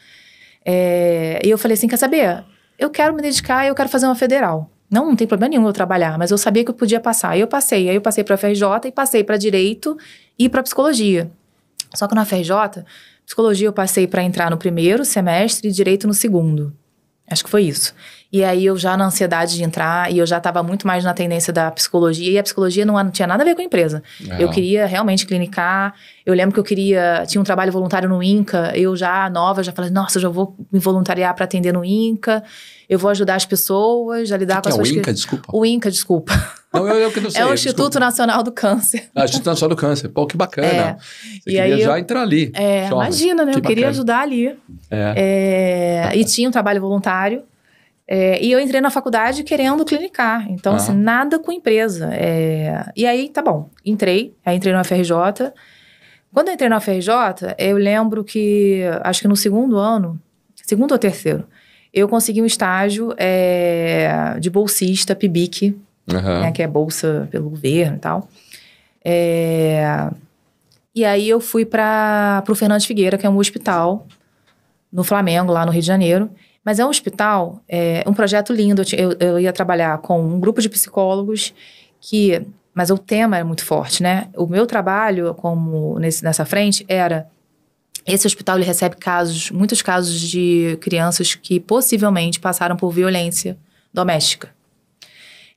E eu falei assim, quer saber? Eu quero me dedicar, eu quero fazer uma federal. Não tem problema nenhum eu trabalhar, mas eu sabia que eu podia passar. Aí eu passei para a FRJ e passei para Direito e para Psicologia. Só que na FRJ, Psicologia eu passei para entrar no primeiro semestre e Direito no segundo. Acho que foi isso. E aí eu já na ansiedade de entrar, e eu já estava muito mais na tendência da psicologia, e a psicologia não tinha nada a ver com a empresa. Eu queria realmente clinicar, eu lembro que tinha um trabalho voluntário no INCA, eu já falei, nossa, eu já vou me voluntariar para atender no INCA, eu vou ajudar as pessoas a lidar com as suas... O INCA, desculpa? O INCA, desculpa. Não, eu que não sei. É o Instituto Nacional do Câncer. Instituto Nacional do Câncer. Pô, que bacana. Você e queria aí já entrar ali. Imagina, né? Eu queria ajudar ali. E tinha um trabalho voluntário. E eu entrei na faculdade querendo clinicar. Então, assim, nada com empresa. E aí, tá bom. Entrei no UFRJ. Quando eu entrei no UFRJ, eu lembro que, acho que no segundo ano, segundo ou terceiro, eu consegui um estágio de bolsista, PIBIC, né, que é bolsa pelo governo e tal. E aí eu fui para o Fernandes Figueira, que é um hospital no Flamengo, lá no Rio de Janeiro. Mas é um hospital, um projeto lindo. Eu ia trabalhar com um grupo de psicólogos mas o tema era muito forte, né? O meu trabalho nessa frente era... Esse hospital ele recebe muitos casos de crianças que possivelmente passaram por violência doméstica.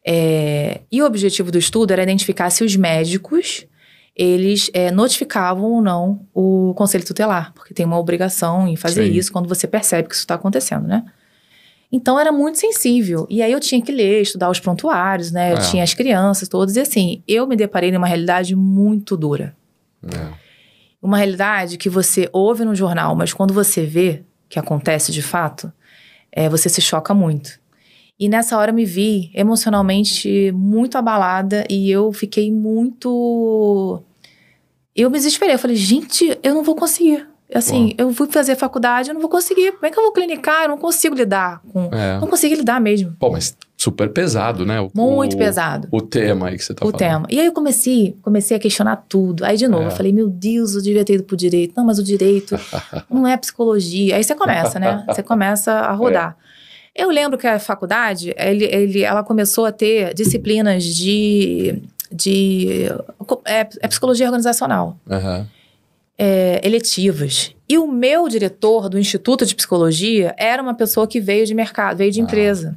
E o objetivo do estudo era identificar se os médicos, eles notificavam ou não o conselho tutelar, porque tem uma obrigação em fazer isso quando você percebe que isso está acontecendo, né? Então, era muito sensível. E aí, eu tinha que ler, estudar os prontuários, né? Eu tinha as crianças todas. E assim, eu me deparei numa realidade muito dura. Uma realidade que você ouve no jornal, mas quando você vê que acontece de fato, você se choca muito. E nessa hora eu me vi emocionalmente muito abalada e eu fiquei muito... Eu me desesperei. Eu falei, gente, eu não vou conseguir. Assim, eu fui fazer faculdade, eu não vou conseguir. Como é que eu vou clinicar? Eu não consigo lidar com... Não consigo lidar mesmo. Pô, mas super pesado, né? Muito pesado. O tema aí que você tá falando. O tema. E aí eu comecei a questionar tudo. Aí, de novo, eu falei, meu Deus, eu devia ter ido pro direito. Não, mas o direito não é psicologia. Aí você começa, né? Você começa a rodar. Eu lembro que a faculdade, ela começou a ter disciplinas de psicologia organizacional. Eletivas. E o meu diretor do Instituto de Psicologia era uma pessoa que veio de mercado, veio de empresa.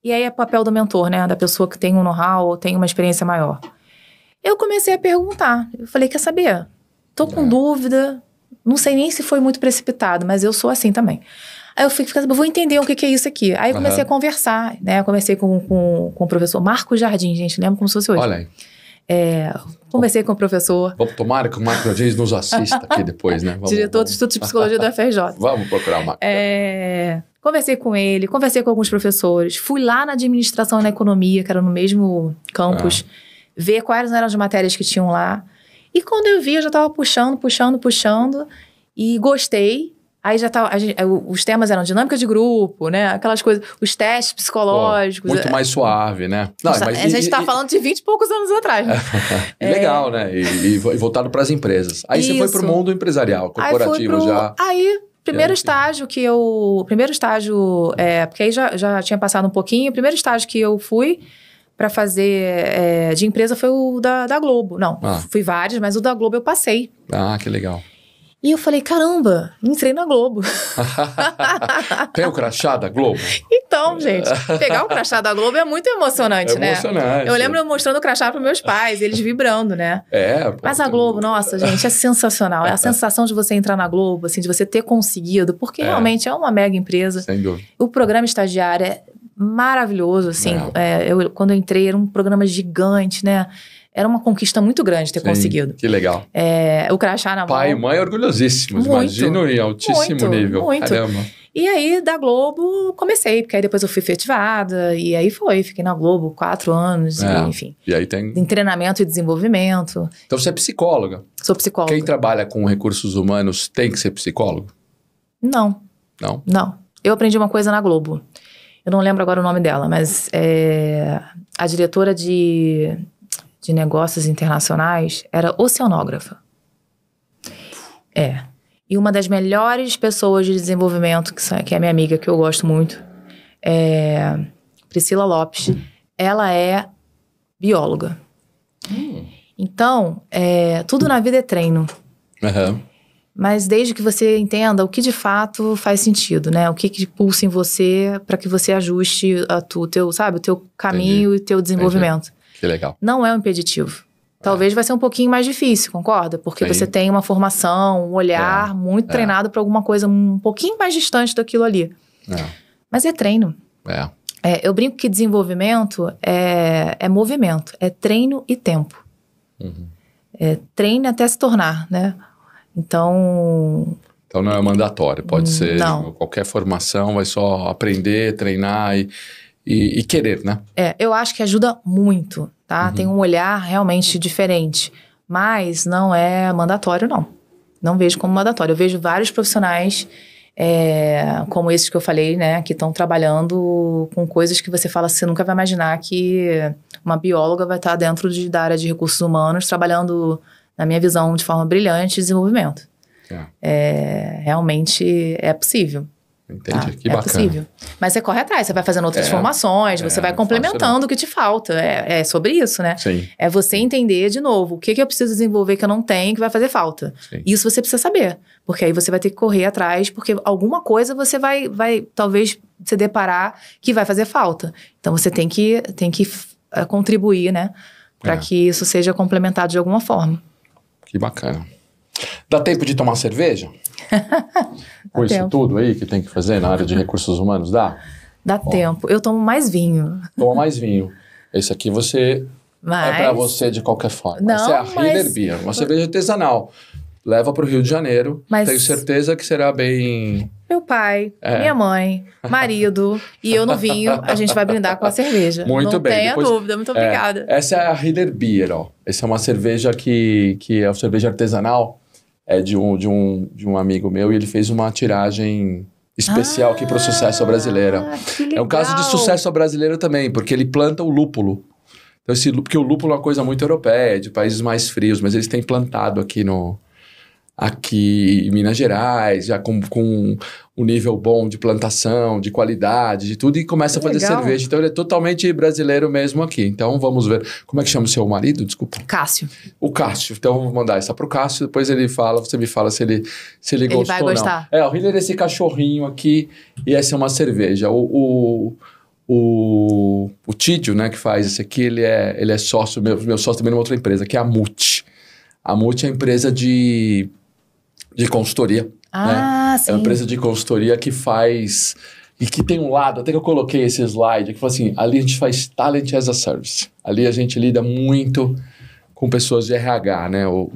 E aí é papel do mentor, né? Da pessoa que tem um know-how ou tem uma experiência maior. Eu comecei a perguntar. Eu falei, quer saber? Tô com dúvida. Não sei nem se foi muito precipitado, mas eu sou assim também. Aí eu vou entender o que é isso aqui. Aí eu comecei a conversar, né? Eu comecei com o professor Marcos Jardim, gente. Lembra como se fosse hoje. Olha aí. Conversei com o professor. Tomara que o Marcos Jardim nos assista aqui depois, né? Diretor do Instituto de Psicologia do UFRJ. Vamos procurar o Marcos. Conversei com ele, conversei com alguns professores. Fui lá na administração e na economia, que era no mesmo campus, ver quais eram as matérias que tinham lá. E quando eu vi, eu já estava puxando. E gostei. Aí já tava, os temas eram dinâmica de grupo, né? Aquelas coisas, os testes psicológicos. Muito mais suave, né? Não, mas a gente tá falando de 20 e poucos anos atrás. Né? Legal, né? E voltado para as empresas. Aí você foi pro mundo empresarial, corporativo já. Primeiro estágio, porque aí já tinha passado um pouquinho. O primeiro estágio que eu fui para fazer de empresa foi o da Globo. Não, fui vários, mas o da Globo eu passei. Que legal. E eu falei, caramba, entrei na Globo. Tem o crachá da Globo? Então, gente, pegar o crachá da Globo é muito emocionante, né? Eu lembro eu mostrando o crachá para meus pais, eles vibrando, né? Mas a Globo, nossa, gente, é sensacional. É a sensação de você entrar na Globo, assim, de você ter conseguido, porque realmente é uma mega empresa. Sem dúvida. O programa estagiário é maravilhoso, assim. Quando eu entrei, era um programa gigante, né? Era uma conquista muito grande ter conseguido. Que legal. O crachá na mão. Pai e mãe orgulhosíssimos, imagino, em altíssimo nível. Muito. Caramba. E aí, da Globo, comecei, porque aí depois eu fui efetivada, e aí fiquei na Globo 4 anos, enfim. E aí tem... Em treinamento e desenvolvimento. Então você é psicóloga? Sou psicóloga. Quem trabalha com recursos humanos tem que ser psicólogo? Não. Não? Não. Eu aprendi uma coisa na Globo. Eu não lembro agora o nome dela, mas a diretora de negócios internacionais era oceanógrafa. E uma das melhores pessoas de desenvolvimento, que é minha amiga, que eu gosto muito, Priscila Lopes, ela é bióloga. Então, tudo na vida é treino. Mas desde que você entenda o que de fato faz sentido, né? O que pulsa em você para que você ajuste o teu caminho e o teu desenvolvimento. Que legal. Não é um impeditivo. Talvez vai ser um pouquinho mais difícil, concorda? Porque você tem uma formação, um olhar muito treinado para alguma coisa um pouquinho mais distante daquilo ali. Mas é treino. Eu brinco que desenvolvimento é movimento, é treino e tempo. Treino até se tornar, né? Então, Então não é mandatório, pode ser Não. qualquer formação, vai só aprender, treinar e querer, né? Eu acho que ajuda muito, tá? Tem um olhar realmente diferente, mas não é mandatório, não. Não vejo como mandatório. Eu vejo vários profissionais, como esses que eu falei, né, que estão trabalhando com coisas que você fala, você nunca vai imaginar que uma bióloga vai estar dentro da área de recursos humanos, trabalhando, na minha visão, de forma brilhante, desenvolvimento. Realmente é possível. Entendi, que bacana. É possível. Mas você corre atrás, você vai fazendo outras formações, você vai complementando o que te falta. É sobre isso, né? Sim. É você entender, de novo, o que eu preciso desenvolver que eu não tenho, que vai fazer falta. Sim. Isso você precisa saber. Porque aí você vai ter que correr atrás, porque alguma coisa você vai talvez, se deparar que vai fazer falta. Então, você tem que contribuir, né? Para que isso seja complementado de alguma forma. Que bacana. Dá tempo de tomar cerveja? Com isso tudo aí que tem que fazer na área de recursos humanos, dá? Dá tempo. Eu tomo mais vinho. Toma mais vinho. Esse aqui é pra você de qualquer forma. Não, essa é a Hiller Beer, uma cerveja artesanal. Leva pro Rio de Janeiro. Tenho certeza que será bem... Meu pai, minha mãe, marido e eu no vinho, a gente vai brindar com a cerveja. Muito não bem. Não tenha dúvida, muito obrigada. Essa é a Hiller Beer, ó. Essa é uma cerveja que é uma cerveja artesanal. É de um amigo meu e ele fez uma tiragem especial aqui para o Sucesso Brasileira. Que legal. É um caso de sucesso brasileiro também, porque ele planta o lúpulo. Então, porque o lúpulo é uma coisa muito europeia, de países mais frios, mas eles têm plantado aqui em Minas Gerais, já com um nível bom de plantação, de qualidade, de tudo, e começa a fazer cerveja. Então, ele é totalmente brasileiro mesmo aqui. Então, vamos ver. Como é que chama o seu marido? Desculpa. Cássio. O Cássio. Então, vou mandar essa pro Cássio, depois você me fala se ele gostou ou não. Ele vai gostar. O Hiller é esse cachorrinho aqui, e essa é uma cerveja. O Tídio, né, que faz esse aqui, ele é sócio, meu sócio também numa outra empresa, que é a Mut. A Mut é a empresa de consultoria. Né? Sim. É uma empresa de consultoria que faz... E que tem um lado, até que eu coloquei esse slide, que fala assim, ali a gente faz Talent as a Service. Ali a gente lida muito com pessoas de RH, né? O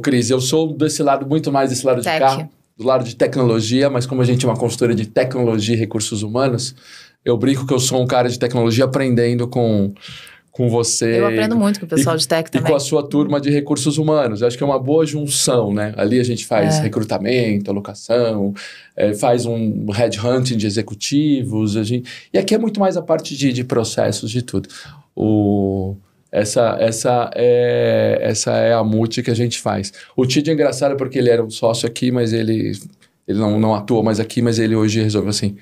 Cris, eu sou desse lado, muito mais desse lado de cá, do lado de tecnologia, mas como a gente é uma consultoria de tecnologia e recursos humanos, eu brinco que eu sou um cara de tecnologia aprendendo com você. Eu aprendo muito com o pessoal de tech também. E com a sua turma de recursos humanos. Eu acho que é uma boa junção, né? Ali a gente faz recrutamento, alocação, faz um headhunting de executivos. E aqui é muito mais a parte de processos, de tudo. Essa é a multi que a gente faz. O Tid é engraçado porque ele era um sócio aqui, mas ele não atua mais aqui, mas ele hoje resolveu assim...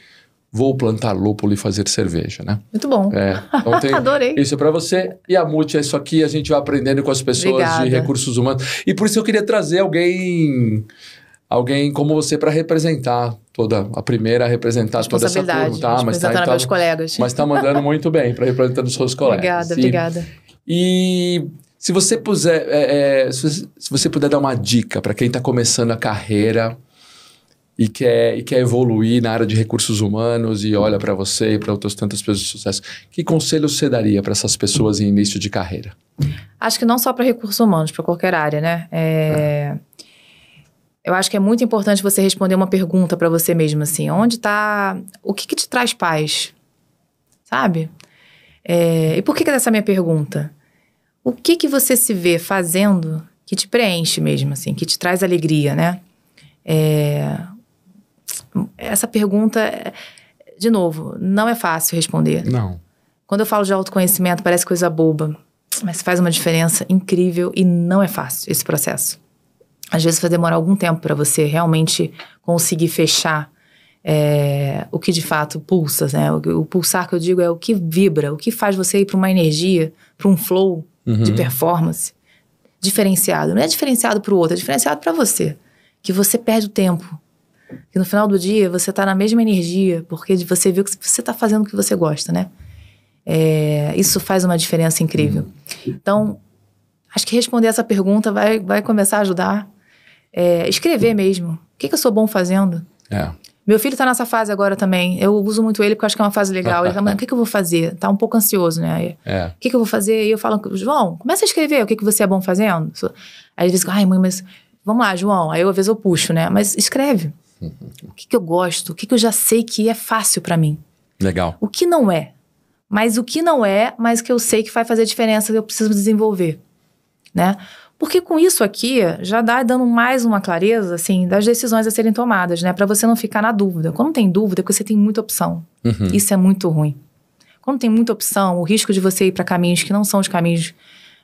Vou plantar lúpulo e fazer cerveja, né? Muito bom. Então Adorei. Isso é para você. E a Multi é isso aqui, a gente vai aprendendo com as pessoas de recursos humanos. E por isso eu queria trazer alguém como você para representar representar toda essa turma. Tá? Representando meus colegas. Mas tá mandando muito bem para representar os seus colegas. Obrigada. E se você puder dar uma dica para quem está começando a carreira... E quer evoluir na área de recursos humanos e olha para você e para outras tantas pessoas de sucesso. Que conselho você daria para essas pessoas em início de carreira? Acho que não só para recursos humanos, para qualquer área, né? Eu acho que é muito importante você responder uma pergunta para você mesmo, assim. Onde está... O que te traz paz? Sabe? E por que dessa minha pergunta? O que você se vê fazendo que te preenche mesmo, assim? Que te traz alegria, né? Essa pergunta, de novo, não é fácil responder. Não. Quando eu falo de autoconhecimento, parece coisa boba, mas faz uma diferença incrível e não é fácil esse processo. Às vezes vai demorar algum tempo para você realmente conseguir fechar o que de fato pulsa, né? O pulsar que eu digo é o que vibra, o que faz você ir para uma energia, para um flow de performance diferenciado. Não é diferenciado para o outro, é diferenciado para você. Que você perde o tempo. Que no final do dia você está na mesma energia, porque você viu que você está fazendo o que você gosta, né? Isso faz uma diferença incrível. Então, acho que responder essa pergunta vai começar a ajudar. Escrever mesmo. O que eu sou bom fazendo? Meu filho está nessa fase agora também. Eu uso muito ele porque eu acho que é uma fase legal. Ele fala, o que eu vou fazer? Tá um pouco ansioso, né? O que eu vou fazer? E eu falo, João, começa a escrever o que você é bom fazendo. Aí ele diz, ai mãe, mas vamos lá, João. Aí, às vezes, eu puxo, né? Mas escreve. O que eu gosto, o que eu já sei que é fácil pra mim. Legal. O que não é. Mas o que não é, mas que eu sei que vai fazer diferença, que eu preciso desenvolver, né? Porque com isso aqui, já dando mais uma clareza, assim, das decisões a serem tomadas, né? Pra você não ficar na dúvida. Quando tem dúvida, é porque você tem muita opção. Isso é muito ruim. Quando tem muita opção, o risco de você ir pra caminhos que não são os caminhos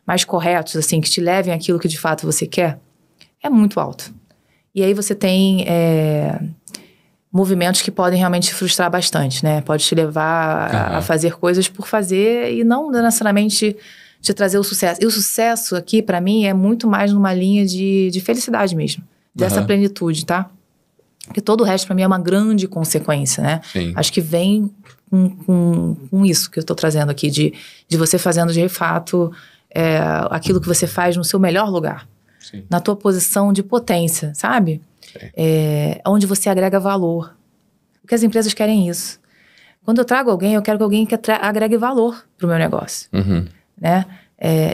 mais corretos, assim, que te levem àquilo que de fato você quer, é muito alto. E aí você tem movimentos que podem realmente te frustrar bastante, né? Pode te levar a fazer coisas por fazer e não necessariamente te trazer o sucesso. E o sucesso aqui, pra mim, é muito mais numa linha de felicidade mesmo. Dessa plenitude, tá? Porque todo o resto, pra mim, é uma grande consequência, né? Sim. Acho que vem com isso que eu tô trazendo aqui, de você fazendo de fato aquilo que você faz no seu melhor lugar. Sim. Na tua posição de potência, sabe? Onde você agrega valor. Porque as empresas querem isso. Quando eu trago alguém, eu quero que alguém agregue valor pro meu negócio. Né?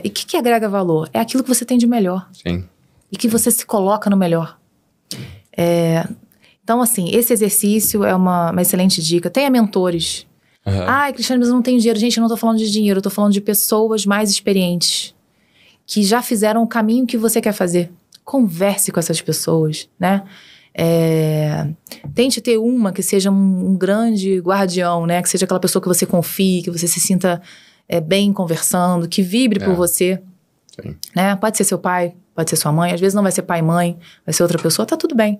E o que agrega valor? É aquilo que você tem de melhor. Sim. E que você se coloca no melhor. Então, assim, esse exercício é uma excelente dica. Tenha mentores. Ai, Cristiane, mas eu não tenho dinheiro. Gente, eu não tô falando de dinheiro. Eu tô falando de pessoas mais experientes. Que já fizeram o caminho que você quer fazer. Converse com essas pessoas, né? Tente ter uma que seja um grande guardião, né? Que seja aquela pessoa que você confie, que você se sinta bem conversando, que vibre por você. Sim. Né? Pode ser seu pai, pode ser sua mãe. Às vezes não vai ser pai e mãe, vai ser outra pessoa. Tá tudo bem.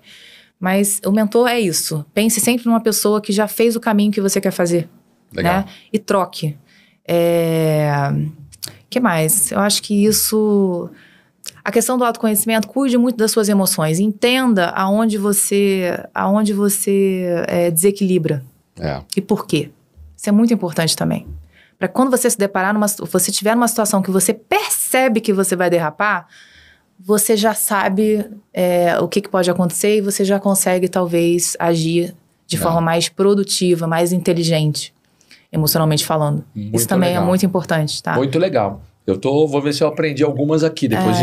Mas o mentor é isso. Pense sempre numa pessoa que já fez o caminho que você quer fazer. Legal. Né? E troque. Que mais? Eu acho que isso... A questão do autoconhecimento, cuide muito das suas emoções. Entenda aonde você desequilibra. E por quê. Isso é muito importante também. Para quando você se deparar você estiver numa situação que você percebe que você vai derrapar, você já sabe o que pode acontecer e você já consegue, talvez, agir de forma mais produtiva, mais inteligente, emocionalmente falando. Muito Isso também legal. é muito importante, tá? Muito legal. Vou ver se eu aprendi algumas aqui. Depois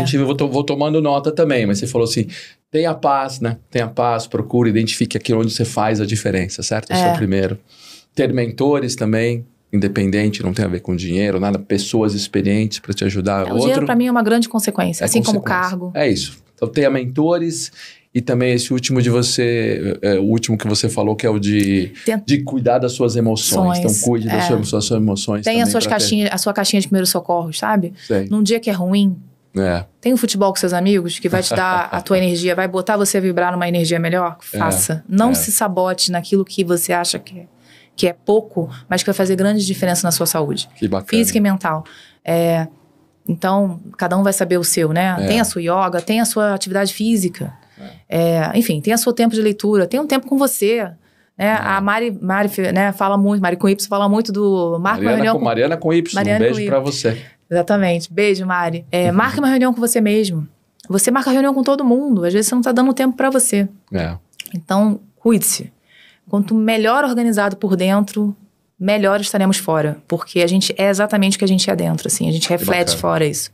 vou tomando nota também. Mas você falou assim, tenha paz, né? Tenha paz, procure, identifique aquilo onde você faz a diferença, certo? Esse é o primeiro. Ter mentores também, independente, não tem a ver com dinheiro, nada. Pessoas experientes para te ajudar. O dinheiro, para mim, é uma grande consequência, assim como o cargo. É isso. Então, tenha mentores e também esse último o último que você falou, que é o de cuidar das suas emoções. Então, cuide das suas emoções. Tem a sua caixinha de primeiros socorros, sabe? Sei. Num dia que é ruim, tem um futebol com seus amigos que vai te dar a tua energia, vai botar você a vibrar numa energia melhor? Faça. Não se sabote naquilo que você acha que é pouco, mas que vai fazer grande diferença na sua saúde. Que bacana. Física e mental. Então, cada um vai saber o seu, né? Tem a sua yoga, tem a sua atividade física. Enfim, tem o seu tempo de leitura, tem um tempo com você. Né? A Mari né, fala muito, Mari com Y fala muito do... Mariana com Y, um beijo pra você. Exatamente, beijo, Mari. Marque uma reunião com você mesmo. Você marca reunião com todo mundo, às vezes você não tá dando tempo pra você. Então, cuide-se. Quanto melhor organizado por dentro, melhor estaremos fora. Porque a gente é exatamente o que a gente é dentro, assim. A gente reflete fora isso.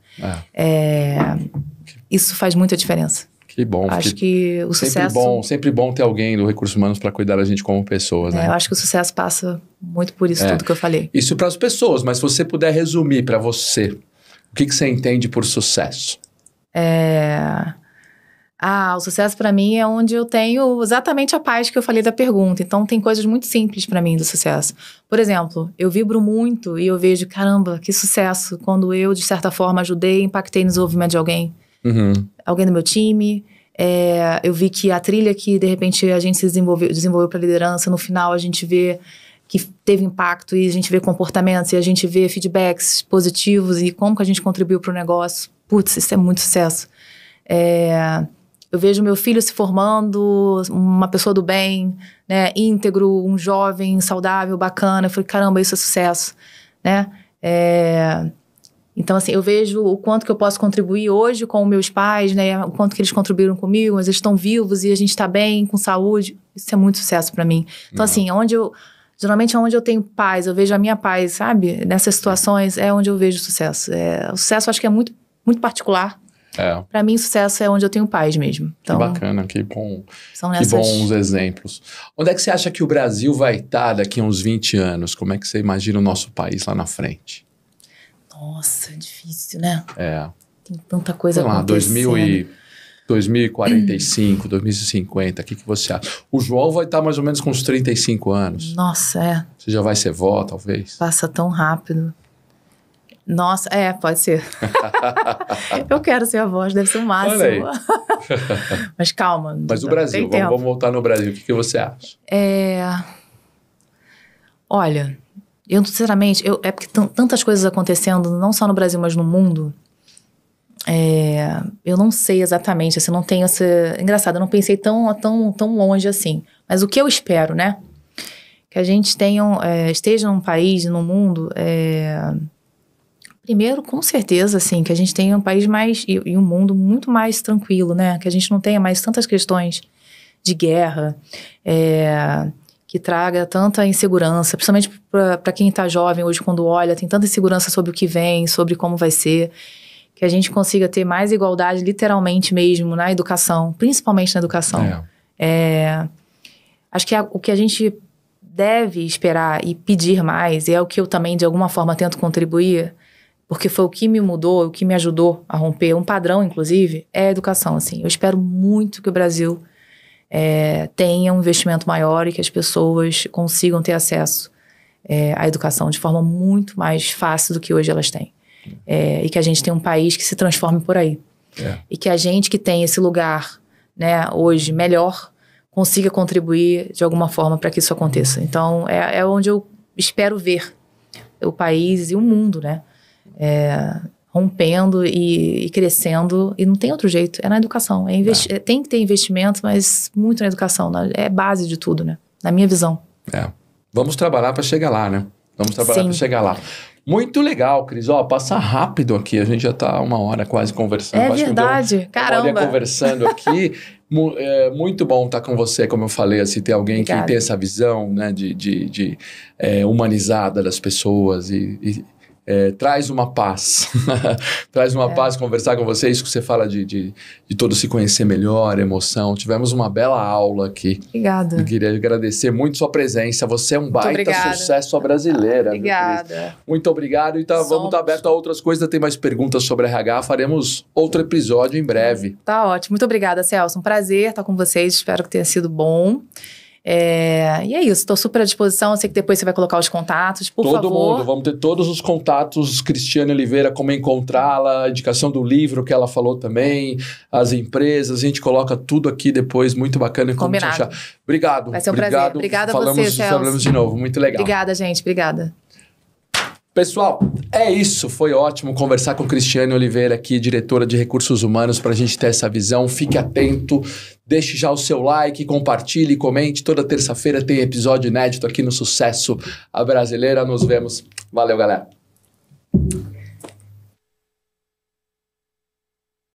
Isso faz muita diferença. Que bom. Acho que o sucesso... Sempre bom ter alguém do Recursos Humanos para cuidar da gente como pessoas, né? Eu acho que o sucesso passa muito por isso tudo que eu falei. Isso para as pessoas, mas se você puder resumir para você, o que você entende por sucesso? O sucesso para mim é onde eu tenho exatamente a paz que eu falei da pergunta. Então, tem coisas muito simples para mim do sucesso. Por exemplo, eu vibro muito e eu vejo, caramba, que sucesso quando eu, de certa forma, ajudei, impactei no desenvolvimento de alguém. Alguém do meu time. Eu vi que a trilha que, de repente, a gente se desenvolveu para liderança, no final a gente vê que teve impacto e a gente vê comportamentos e a gente vê feedbacks positivos e como que a gente contribuiu para o negócio. Putz, isso é muito sucesso. Eu vejo meu filho se formando, uma pessoa do bem, né, íntegro, um jovem saudável, bacana. Eu falei, caramba, isso é sucesso, né? Então, assim, eu vejo o quanto que eu posso contribuir hoje com meus pais, né? O quanto que eles contribuíram comigo, mas eles estão vivos e a gente está bem, com saúde. Isso é muito sucesso para mim. Então, assim, geralmente onde eu tenho paz, eu vejo a minha paz, sabe? Nessas situações é onde eu vejo sucesso. O sucesso eu acho que é muito, muito particular. Para mim, sucesso é onde eu tenho paz mesmo. Então, que bacana, que bom. São que bons exemplos. Onde é que você acha que o Brasil vai estar daqui a uns 20 anos? Como é que você imagina o nosso país lá na frente? Nossa, difícil, né? Tem tanta coisa acontecendo. 2045, 2050, o que você acha? O João vai estar mais ou menos com uns 35 anos. Nossa, Você já vai ser vó, talvez? Passa tão rápido. Nossa, pode ser. Eu quero ser avó, deve ser o máximo. Olha aí. Mas calma. Mas o Brasil, vamos voltar no Brasil. O que você acha? Olha, eu sinceramente, é porque tantas coisas acontecendo, não só no Brasil, mas no mundo. Eu não sei exatamente, assim, não tenho essa... Engraçado, eu não pensei tão longe assim. Mas o que eu espero, né? Que a gente esteja num país, no mundo... Primeiro, com certeza, assim, que a gente tenha um país mais... E um mundo muito mais tranquilo, né? Que a gente não tenha mais tantas questões de guerra, que traga tanta insegurança, principalmente para quem está jovem hoje, quando olha, tem tanta insegurança sobre o que vem, sobre como vai ser, que a gente consiga ter mais igualdade, literalmente mesmo, na educação, principalmente na educação. Acho que o que a gente deve esperar e pedir mais, e é o que eu também, de alguma forma, tento contribuir, porque foi o que me mudou, o que me ajudou a romper um padrão, inclusive, é a educação, assim. Eu espero muito que o Brasil tenha um investimento maior e que as pessoas consigam ter acesso à educação de forma muito mais fácil do que hoje elas têm. E que a gente tenha um país que se transforme por aí. E que a gente que tem esse lugar, né, hoje melhor, consiga contribuir de alguma forma para que isso aconteça. Então, é onde eu espero ver o país e o mundo, né? Rompendo e crescendo, e não tem outro jeito, é na educação. Tem que ter investimento, mas muito na educação, é base de tudo, né? Na minha visão. Vamos trabalhar para chegar lá, né? Vamos trabalhar para chegar lá. Muito legal, Cris. Passa rápido aqui, a gente já está 1 hora quase conversando. É verdade, caramba. 1 hora conversando aqui. Muito bom estar com você, como eu falei, assim, ter alguém que tem essa visão, né, de humanizada das pessoas e traz uma paz. Traz uma paz conversar com você. Isso que você fala de todos se conhecer melhor, emoção. Tivemos uma bela aula aqui. Obrigada. Eu queria agradecer muito sua presença. Você é um baita sucesso à brasileira. Obrigada. Muito obrigado. E vamos estar aberto a outras coisas. Tem mais perguntas sobre RH. Faremos outro episódio em breve. Tá ótimo. Muito obrigada, Celso. Um prazer estar com vocês. Espero que tenha sido bom. E é isso, estou super à disposição. Eu sei que depois você vai colocar os contatos, por favor. Todo mundo, vamos ter todos os contatos. Cristiane Oliveira, como encontrá-la, a indicação do livro que ela falou também, as empresas, a gente coloca tudo aqui depois, muito bacana. Combinado. Como te achar. Obrigado. Vai ser um prazer. Obrigada a você, Celso. Falamos de novo, muito legal. Obrigada, gente, obrigada. Pessoal, é isso. Foi ótimo conversar com Cristiane Oliveira aqui, diretora de Recursos Humanos, para a gente ter essa visão. Fique atento, deixe já o seu like, compartilhe, comente. Toda terça-feira tem episódio inédito aqui no Sucesso à Brasileira. Nos vemos. Valeu, galera.